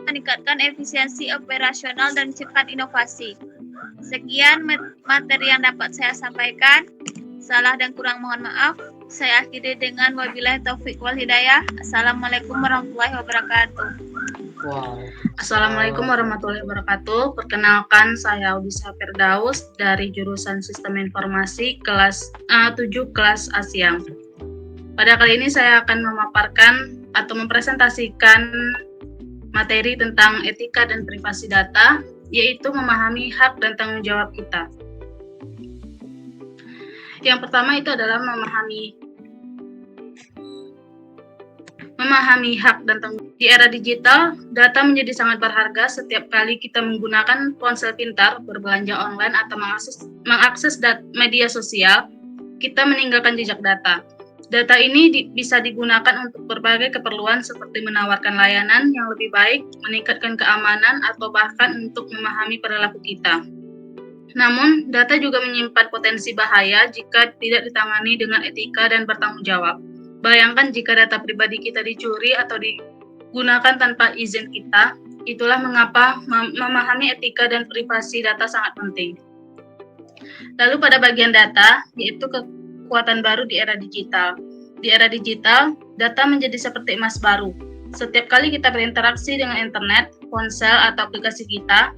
meningkatkan efisiensi operasional dan menciptakan inovasi. Sekian materi yang dapat saya sampaikan. Salah dan kurang mohon maaf. Saya akhiri dengan wabillahi taufik wal hidayah. Assalamualaikum warahmatullahi wabarakatuh. Wow. Assalamualaikum warahmatullahi wabarakatuh. Perkenalkan, saya Audisa Firdaus dari jurusan Sistem Informasi kelas 7 kelas A Siang. Pada kali ini saya akan memaparkan atau mempresentasikan materi tentang etika dan privasi data, yaitu memahami hak dan tanggung jawab kita. Yang pertama itu adalah memahami hak dan tanggung jawab. Di era digital, data menjadi sangat berharga. Setiap kali kita menggunakan ponsel pintar, berbelanja online, atau mengakses media sosial, kita meninggalkan jejak data. Data ini bisa digunakan untuk berbagai keperluan seperti menawarkan layanan yang lebih baik, meningkatkan keamanan, atau bahkan untuk memahami perilaku kita. Namun, data juga menyimpan potensi bahaya jika tidak ditangani dengan etika dan bertanggung jawab. Bayangkan jika data pribadi kita dicuri atau digunakan tanpa izin kita. Itulah mengapa memahami etika dan privasi data sangat penting. Lalu pada bagian data, yaitu kekuatan baru di era digital. Di era digital, data menjadi seperti emas baru. Setiap kali kita berinteraksi dengan internet, ponsel, atau aplikasi kita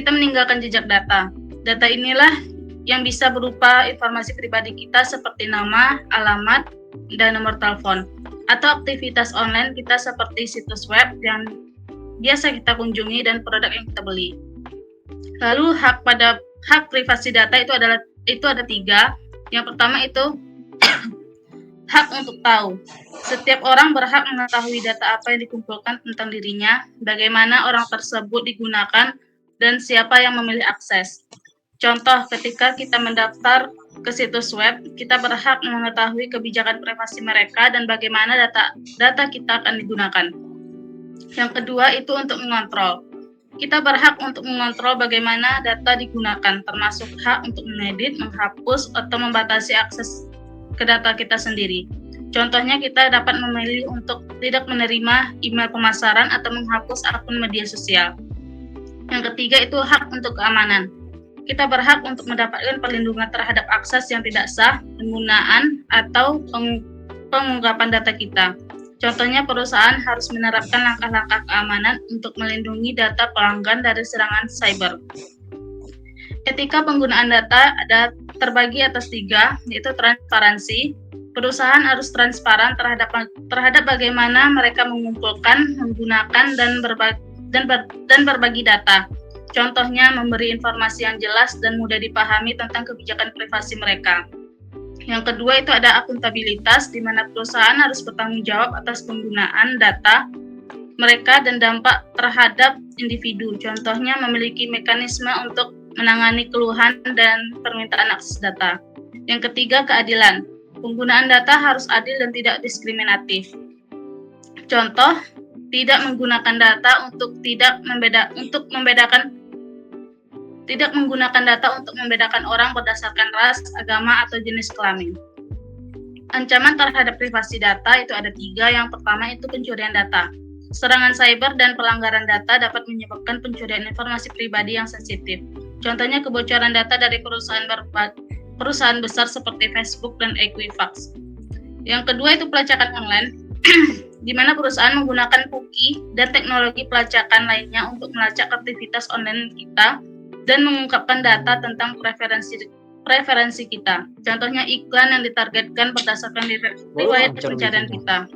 meninggalkan jejak data. Data inilah yang bisa berupa informasi pribadi kita seperti nama, alamat, dan nomor telepon, atau aktivitas online kita seperti situs web yang biasa kita kunjungi dan produk yang kita beli. Lalu hak privasi data itu ada 3. Yang pertama itu hak untuk tahu. Setiap orang berhak mengetahui data apa yang dikumpulkan tentang dirinya, bagaimana orang tersebut digunakan, dan siapa yang memilih akses. Contoh, ketika kita mendaftar ke situs web, kita berhak mengetahui kebijakan privasi mereka dan bagaimana data kita akan digunakan. Yang kedua itu untuk mengontrol. Kita berhak untuk mengontrol bagaimana data digunakan, termasuk hak untuk mengedit, menghapus, atau membatasi akses ke data kita sendiri. Contohnya, kita dapat memilih untuk tidak menerima email pemasaran atau menghapus akun media sosial. Yang ketiga itu hak untuk keamanan. Kita berhak untuk mendapatkan perlindungan terhadap akses yang tidak sah, penggunaan, atau pengungkapan data kita. Contohnya, perusahaan harus menerapkan langkah-langkah keamanan untuk melindungi data pelanggan dari serangan cyber. Etika penggunaan data ada terbagi atas 3, yaitu transparansi. Perusahaan harus transparan terhadap bagaimana mereka mengumpulkan, menggunakan, dan berbagi data. Contohnya, memberi informasi yang jelas dan mudah dipahami tentang kebijakan privasi mereka. Yang kedua itu ada akuntabilitas, di mana perusahaan harus bertanggung jawab atas penggunaan data mereka dan dampak terhadap individu. Contohnya, memiliki mekanisme untuk menangani keluhan dan permintaan akses data. Yang ketiga, keadilan. Penggunaan data harus adil dan tidak diskriminatif. Contoh, tidak menggunakan data untuk membedakan orang berdasarkan ras, agama, atau jenis kelamin. Ancaman terhadap privasi data itu ada 3. Yang pertama itu pencurian data. Serangan cyber dan pelanggaran data dapat menyebabkan pencurian informasi pribadi yang sensitif. Contohnya kebocoran data dari perusahaan besar seperti Facebook dan Equifax. Yang kedua itu pelacakan online, di mana perusahaan menggunakan cookie dan teknologi pelacakan lainnya untuk melacak aktivitas online kita dan mengungkapkan data tentang preferensi kita. Contohnya iklan yang ditargetkan berdasarkan riwayat pencarian kita.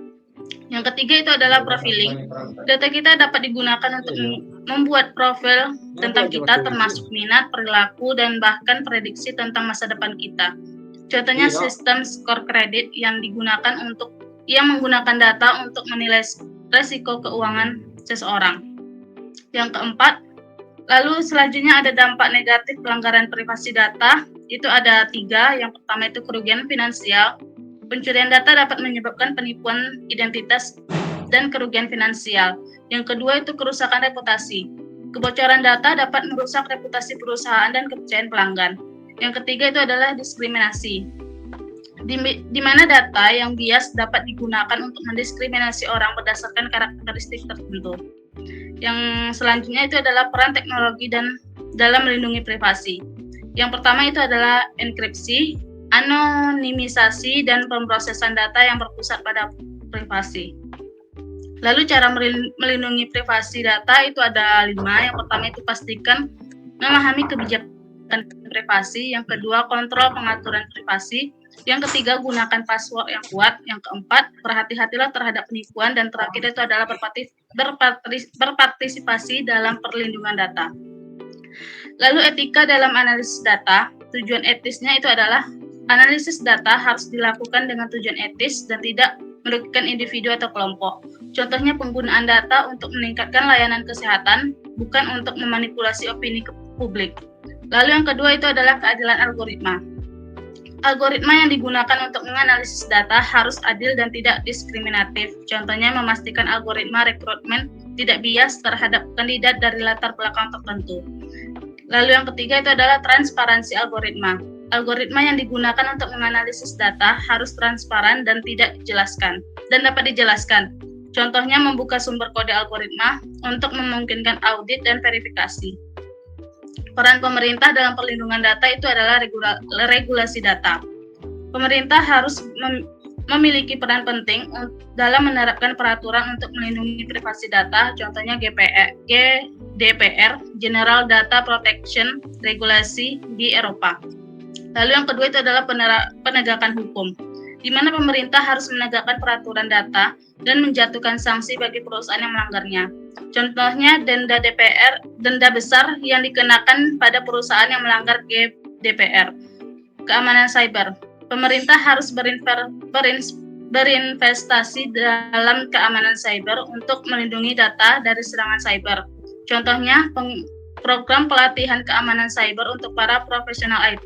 Yang ketiga itu adalah profiling. Data kita dapat digunakan untuk membuat profil tentang kita, termasuk minat, perilaku, dan bahkan prediksi tentang masa depan kita. Contohnya sistem skor kredit yang menggunakan data untuk menilai resiko keuangan seseorang. Yang keempat, lalu selanjutnya ada dampak negatif pelanggaran privasi data. Itu ada 3. Yang pertama itu kerugian finansial. Pencurian data dapat menyebabkan penipuan identitas dan kerugian finansial. Yang kedua itu kerusakan reputasi. Kebocoran data dapat merusak reputasi perusahaan dan kepercayaan pelanggan. Yang ketiga itu adalah diskriminasi, di mana data yang bias dapat digunakan untuk mendiskriminasi orang berdasarkan karakteristik tertentu. Yang selanjutnya itu adalah peran teknologi dan dalam melindungi privasi. Yang pertama itu adalah enkripsi, anonimisasi, dan pemrosesan data yang berpusat pada privasi. Lalu cara melindungi privasi data itu ada 5. Yang pertama itu pastikan memahami kebijakan privasi. Yang kedua, kontrol pengaturan privasi. Yang ketiga, gunakan password yang kuat. Yang keempat, berhati-hatilah terhadap penipuan. Dan terakhir itu adalah berpartisipasi dalam perlindungan data. Lalu etika dalam analisis data. Tujuan etisnya itu adalah analisis data harus dilakukan dengan tujuan etis dan tidak merugikan individu atau kelompok. Contohnya penggunaan data untuk meningkatkan layanan kesehatan, bukan untuk memanipulasi opini publik. Lalu yang kedua itu adalah keadilan algoritma. Algoritma yang digunakan untuk menganalisis data harus adil dan tidak diskriminatif. Contohnya memastikan algoritma rekrutmen tidak bias terhadap kandidat dari latar belakang tertentu. Lalu yang ketiga itu adalah transparansi algoritma. Algoritma yang digunakan untuk menganalisis data harus transparan dan dapat dijelaskan. Contohnya membuka sumber kode algoritma untuk memungkinkan audit dan verifikasi. Peran pemerintah dalam perlindungan data itu adalah regulasi data. Pemerintah harus memiliki peran penting dalam menerapkan peraturan untuk melindungi privasi data, contohnya GDPR, General Data Protection Regulasi di Eropa. Lalu yang kedua itu adalah penegakan hukum, di mana pemerintah harus menegakkan peraturan data dan menjatuhkan sanksi bagi perusahaan yang melanggarnya. Contohnya denda besar yang dikenakan pada perusahaan yang melanggar GDPR. Keamanan cyber. Pemerintah harus berinvestasi dalam keamanan cyber untuk melindungi data dari serangan cyber. Contohnya program pelatihan keamanan cyber untuk para profesional IT.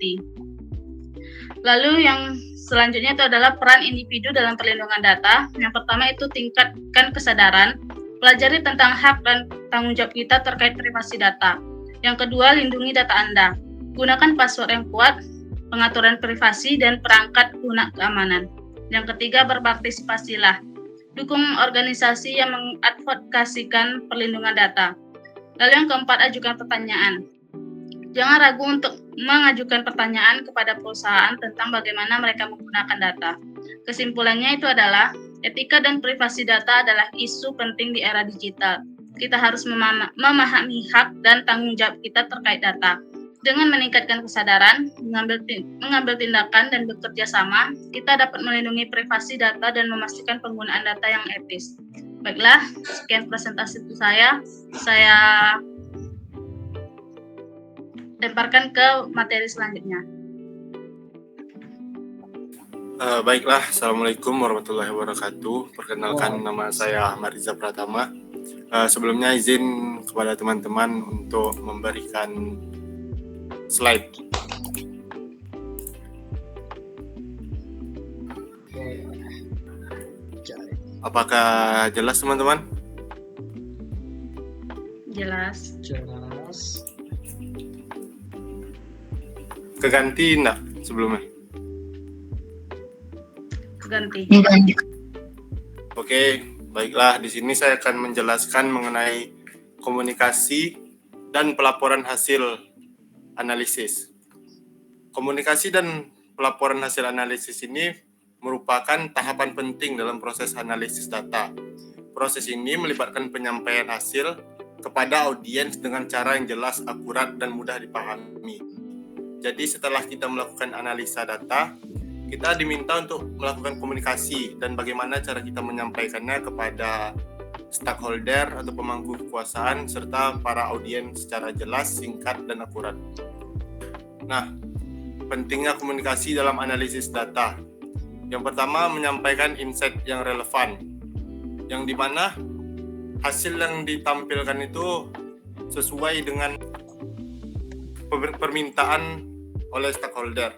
Lalu yang selanjutnya itu adalah peran individu dalam perlindungan data. Yang pertama itu tingkatkan kesadaran, pelajari tentang hak dan tanggung jawab kita terkait privasi data. Yang kedua, lindungi data Anda. Gunakan password yang kuat, pengaturan privasi, dan perangkat guna keamanan. Yang ketiga, berpartisipasilah. Dukung organisasi yang mengadvokasikan perlindungan data. Lalu yang keempat, ajukan pertanyaan. Jangan ragu untuk mengajukan pertanyaan kepada perusahaan tentang bagaimana mereka menggunakan data. Kesimpulannya itu adalah, etika dan privasi data adalah isu penting di era digital. Kita harus memahami hak dan tanggung jawab kita terkait data. Dengan meningkatkan kesadaran, mengambil tindakan, dan bekerja sama, kita dapat melindungi privasi data dan memastikan penggunaan data yang etis. Baiklah, sekian presentasi saya. Saya lemparkan ke materi selanjutnya. Baiklah, Assalamualaikum warahmatullahi wabarakatuh. Perkenalkan, nama saya Ahmad Riza Pratama. Sebelumnya izin kepada teman-teman untuk memberikan slide. Apakah jelas teman-teman? Jelas. Keganti enggak sebelumnya? Ganti. Oke, baiklah. Di sini saya akan menjelaskan mengenai komunikasi dan pelaporan hasil analisis. Komunikasi dan pelaporan hasil analisis ini merupakan tahapan penting dalam proses analisis data. Proses ini melibatkan penyampaian hasil kepada audiens dengan cara yang jelas, akurat, dan mudah dipahami. Jadi setelah kita melakukan analisa data, kita diminta untuk melakukan komunikasi dan bagaimana cara kita menyampaikannya kepada stakeholder atau pemangku kekuasaan serta para audiens secara jelas, singkat, dan akurat. Nah, pentingnya komunikasi dalam analisis data. Yang pertama, menyampaikan insight yang relevan, yang dimana hasil yang ditampilkan itu sesuai dengan permintaan oleh stakeholder.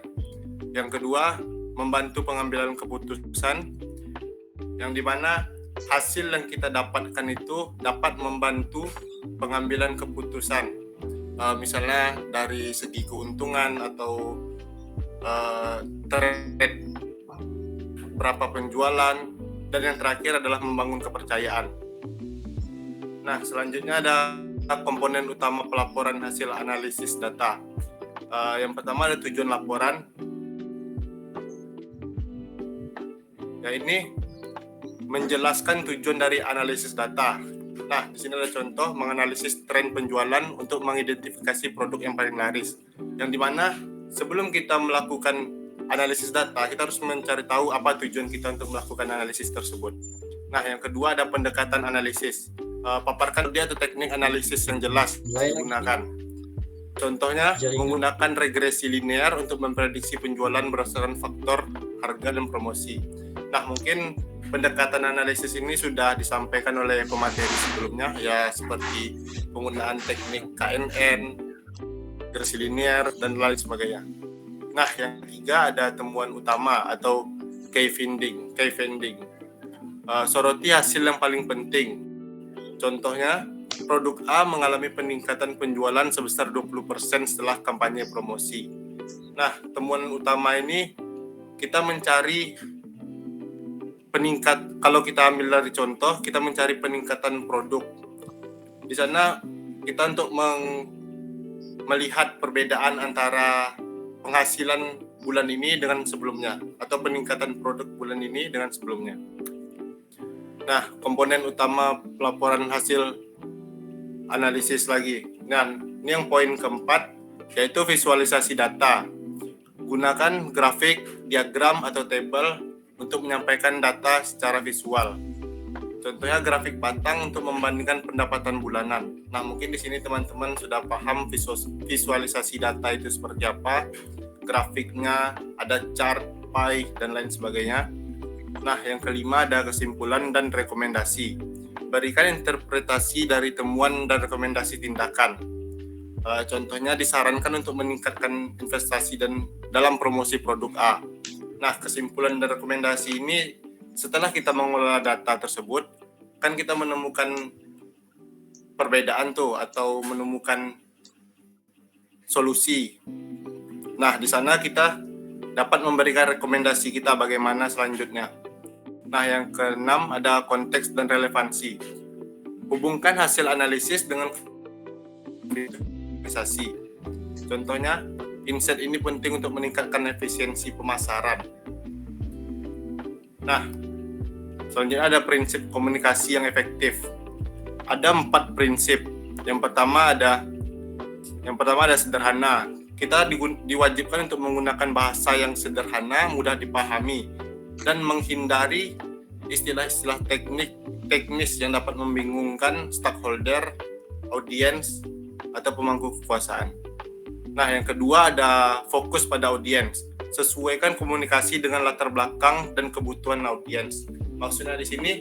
Yang kedua, membantu pengambilan keputusan, yang dimana hasil yang kita dapatkan itu dapat membantu pengambilan keputusan. Misalnya dari segi keuntungan atau trade, berapa penjualan, dan yang terakhir adalah membangun kepercayaan. Nah, selanjutnya ada komponen utama pelaporan hasil analisis data. Yang pertama ada tujuan laporan. Ya, ini menjelaskan tujuan dari analisis data. Nah, di sini ada contoh menganalisis tren penjualan untuk mengidentifikasi produk yang paling laris. Yang dimana sebelum kita melakukan analisis data, kita harus mencari tahu apa tujuan kita untuk melakukan analisis tersebut. Nah, yang kedua ada pendekatan analisis. Paparkan dia atau teknik analisis yang jelas digunakan. Contohnya menggunakan regresi linear untuk memprediksi penjualan berdasarkan faktor harga dan promosi. Nah, mungkin pendekatan analisis ini sudah disampaikan oleh pemateri sebelumnya, ya seperti penggunaan teknik KNN, regresi linear, dan lain sebagainya. Nah, yang ketiga ada temuan utama atau key finding. Soroti hasil yang paling penting. Contohnya, produk A mengalami peningkatan penjualan sebesar 20% setelah kampanye promosi. Nah, temuan utama ini kita mencari kalau kita ambil dari contoh, kita mencari peningkatan produk. Di sana kita untuk melihat perbedaan antara penghasilan bulan ini dengan sebelumnya atau peningkatan produk bulan ini dengan sebelumnya. Nah, komponen utama pelaporan hasil analisis lagi. Nah, ini yang poin keempat, yaitu visualisasi data. Gunakan grafik, diagram, atau tabel untuk menyampaikan data secara visual. Contohnya grafik batang untuk membandingkan pendapatan bulanan. Nah, mungkin di sini teman-teman sudah paham visualisasi data itu seperti apa. Grafiknya, ada chart, pie, dan lain sebagainya. Nah, yang kelima ada kesimpulan dan rekomendasi. Berikan interpretasi dari temuan dan rekomendasi tindakan. Contohnya disarankan untuk meningkatkan investasi dalam promosi produk A. Nah, kesimpulan dan rekomendasi ini setelah kita mengelola data tersebut, kan kita menemukan perbedaan atau menemukan solusi. Nah, di sana kita dapat memberikan rekomendasi kita bagaimana selanjutnya. Nah, yang keenam ada konteks dan relevansi. Hubungkan hasil analisis dengan organisasi. Contohnya, insight ini penting untuk meningkatkan efisiensi pemasaran. Nah, selanjutnya ada prinsip komunikasi yang efektif. Ada 4 prinsip. Yang pertama ada sederhana. Kita diwajibkan untuk menggunakan bahasa yang sederhana, mudah dipahami, dan menghindari istilah-istilah teknis yang dapat membingungkan stakeholder, audiens, atau pemangku kekuasaan. Nah, yang kedua ada fokus pada audiens. Sesuaikan komunikasi dengan latar belakang dan kebutuhan audiens. Maksudnya di sini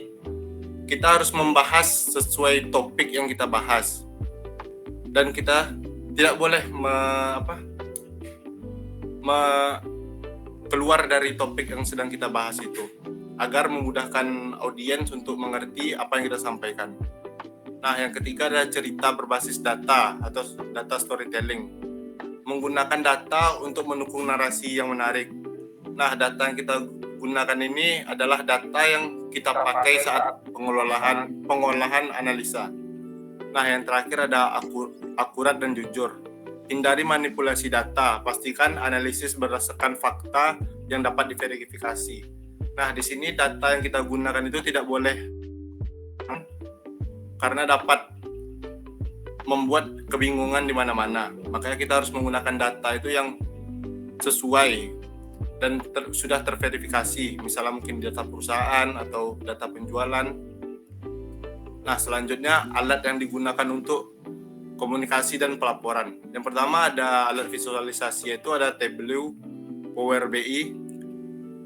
kita harus membahas sesuai topik yang kita bahas. Dan kita tidak boleh keluar dari topik yang sedang kita bahas itu, agar memudahkan audiens untuk mengerti apa yang kita sampaikan. Nah, yang ketiga adalah cerita berbasis data atau data storytelling. Menggunakan data untuk mendukung narasi yang menarik. Nah, data yang kita gunakan ini adalah data yang kita pakai saat pengolahan analisa. Nah, yang terakhir ada akurat dan jujur. Hindari manipulasi data. Pastikan analisis berdasarkan fakta yang dapat diverifikasi. Nah, di sini data yang kita gunakan itu tidak boleh, karena dapat membuat kebingungan di mana-mana. Makanya kita harus menggunakan data itu yang sesuai dan sudah terverifikasi. Misalnya mungkin data perusahaan atau data penjualan. Nah, selanjutnya alat yang digunakan untuk komunikasi dan pelaporan. Yang pertama ada alat visualisasi, yaitu ada Tableau, Power BI.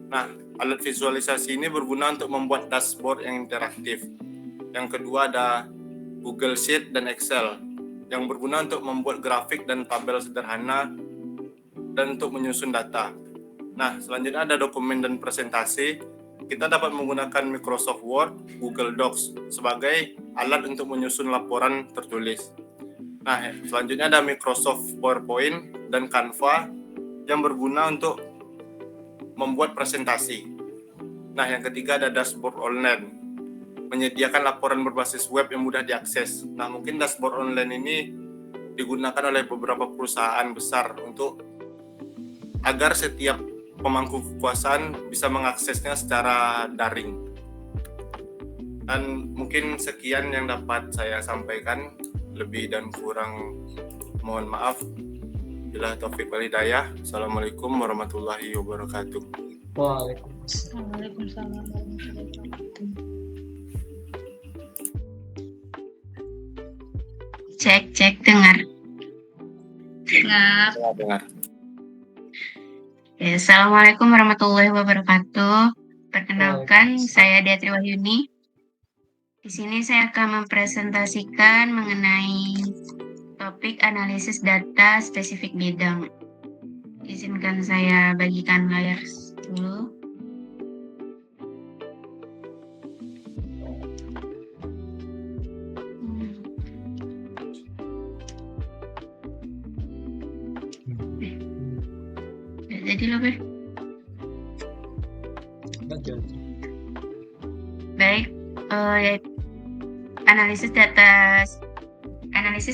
Nah, alat visualisasi ini berguna untuk membuat dashboard yang interaktif. Yang kedua ada Google Sheet dan Excel yang berguna untuk membuat grafik dan tabel sederhana dan untuk menyusun data. Nah, selanjutnya ada dokumen dan presentasi. Kita dapat menggunakan Microsoft Word, Google Docs sebagai alat untuk menyusun laporan tertulis. Nah, selanjutnya ada Microsoft PowerPoint dan Canva yang berguna untuk membuat presentasi. Nah, yang ketiga ada dashboard online, menyediakan laporan berbasis web yang mudah diakses. Nah, mungkin dashboard online ini digunakan oleh beberapa perusahaan besar untuk agar setiap pemangku kekuasaan bisa mengaksesnya secara daring. Dan mungkin sekian yang dapat saya sampaikan, lebih dan kurang mohon maaf. Bila taufik wal hidayah. Assalamualaikum warahmatullahi wabarakatuh. Waalaikumsalam. Waalaikumsalam warahmatullahi wabarakatuh. Cek dengar. Dengar. Dengar. Ya, Assalamualaikum warahmatullahi wabarakatuh. Perkenalkan, saya Diatri Wahyuni. Di sini saya akan mempresentasikan mengenai topik analisis data spesifik bidang. Izinkan saya bagikan layar dulu. Jadi loh, Ber. Baik, analisis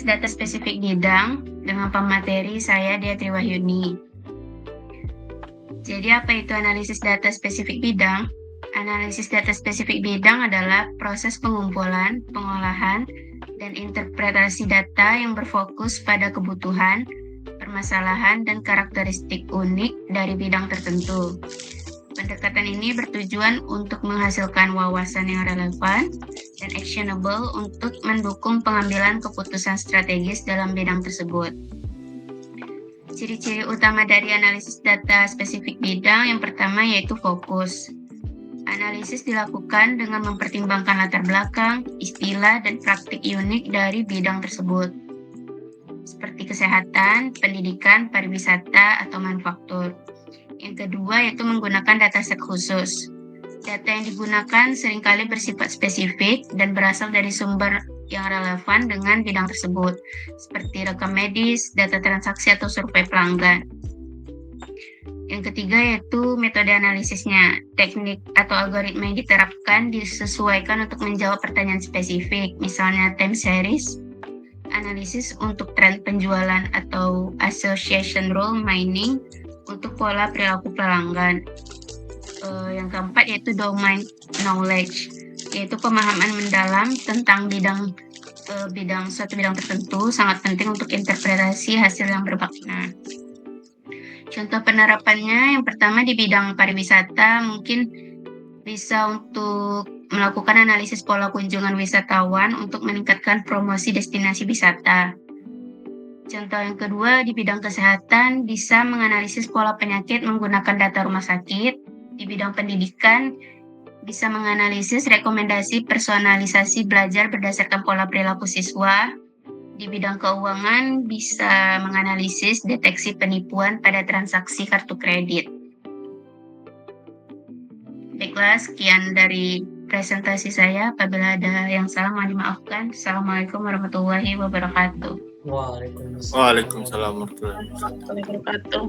data spesifik bidang dengan pemateri saya Diatri Wahyuni. Jadi apa itu analisis data spesifik bidang? Analisis data spesifik bidang adalah proses pengumpulan, pengolahan, dan interpretasi data yang berfokus pada kebutuhan, permasalahan, dan karakteristik unik dari bidang tertentu. Pendekatan ini bertujuan untuk menghasilkan wawasan yang relevan dan actionable untuk mendukung pengambilan keputusan strategis dalam bidang tersebut. Ciri-ciri utama dari analisis data spesifik bidang yang pertama yaitu fokus. Analisis dilakukan dengan mempertimbangkan latar belakang, istilah, dan praktik unik dari bidang tersebut, seperti kesehatan, pendidikan, pariwisata, atau manufaktur. Yang kedua yaitu menggunakan dataset khusus. Data yang digunakan seringkali bersifat spesifik dan berasal dari sumber yang relevan dengan bidang tersebut, seperti rekam medis, data transaksi, atau survei pelanggan. Yang ketiga yaitu metode analisisnya. Teknik atau algoritma yang diterapkan disesuaikan untuk menjawab pertanyaan spesifik, misalnya time series, analisis untuk tren penjualan atau association rule mining untuk pola perilaku pelanggan. Yang keempat yaitu domain knowledge, yaitu pemahaman mendalam tentang suatu bidang tertentu sangat penting untuk interpretasi hasil yang bermakna. Contoh penerapannya yang pertama di bidang pariwisata mungkin bisa untuk melakukan analisis pola kunjungan wisatawan untuk meningkatkan promosi destinasi wisata. Contoh yang kedua di bidang kesehatan bisa menganalisis pola penyakit menggunakan data rumah sakit. Di bidang pendidikan bisa menganalisis rekomendasi personalisasi belajar berdasarkan pola perilaku siswa. Di bidang keuangan bisa menganalisis deteksi penipuan pada transaksi kartu kredit. Baiklah, sekian dari presentasi saya. Apabila ada yang salah mohon dimaafkan. Assalamualaikum warahmatullahi wabarakatuh. Waalaikumsalam warahmatullahi Wabarakatuh.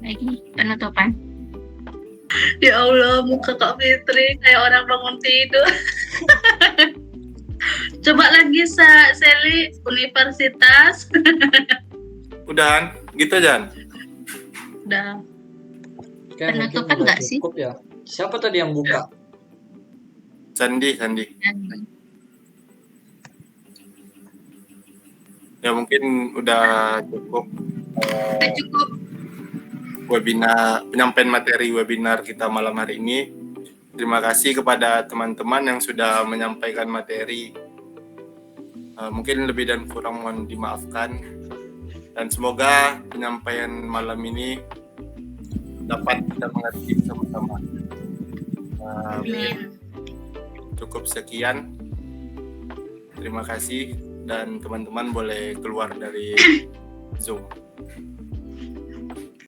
Lagi penutupan. Ya Allah, muka Kak Fitri kayak orang bangun tidur. Coba lagi Seli, universitas. Udahan, gitu Jan. Udah. Oke, mungkin Penutupan udah nggak sih? cukup ya. Siapa tadi yang buka? Sandi. Ya mungkin udah cukup Cukup. webinar, penyampaian materi webinar kita malam hari ini. Terima kasih kepada teman-teman yang sudah menyampaikan materi. Mungkin lebih dan kurang mohon dimaafkan. Dan semoga penyampaian malam ini dapat kita mengerti bersama-sama. Amin. Cukup sekian. Terima kasih dan teman-teman boleh keluar dari Zoom.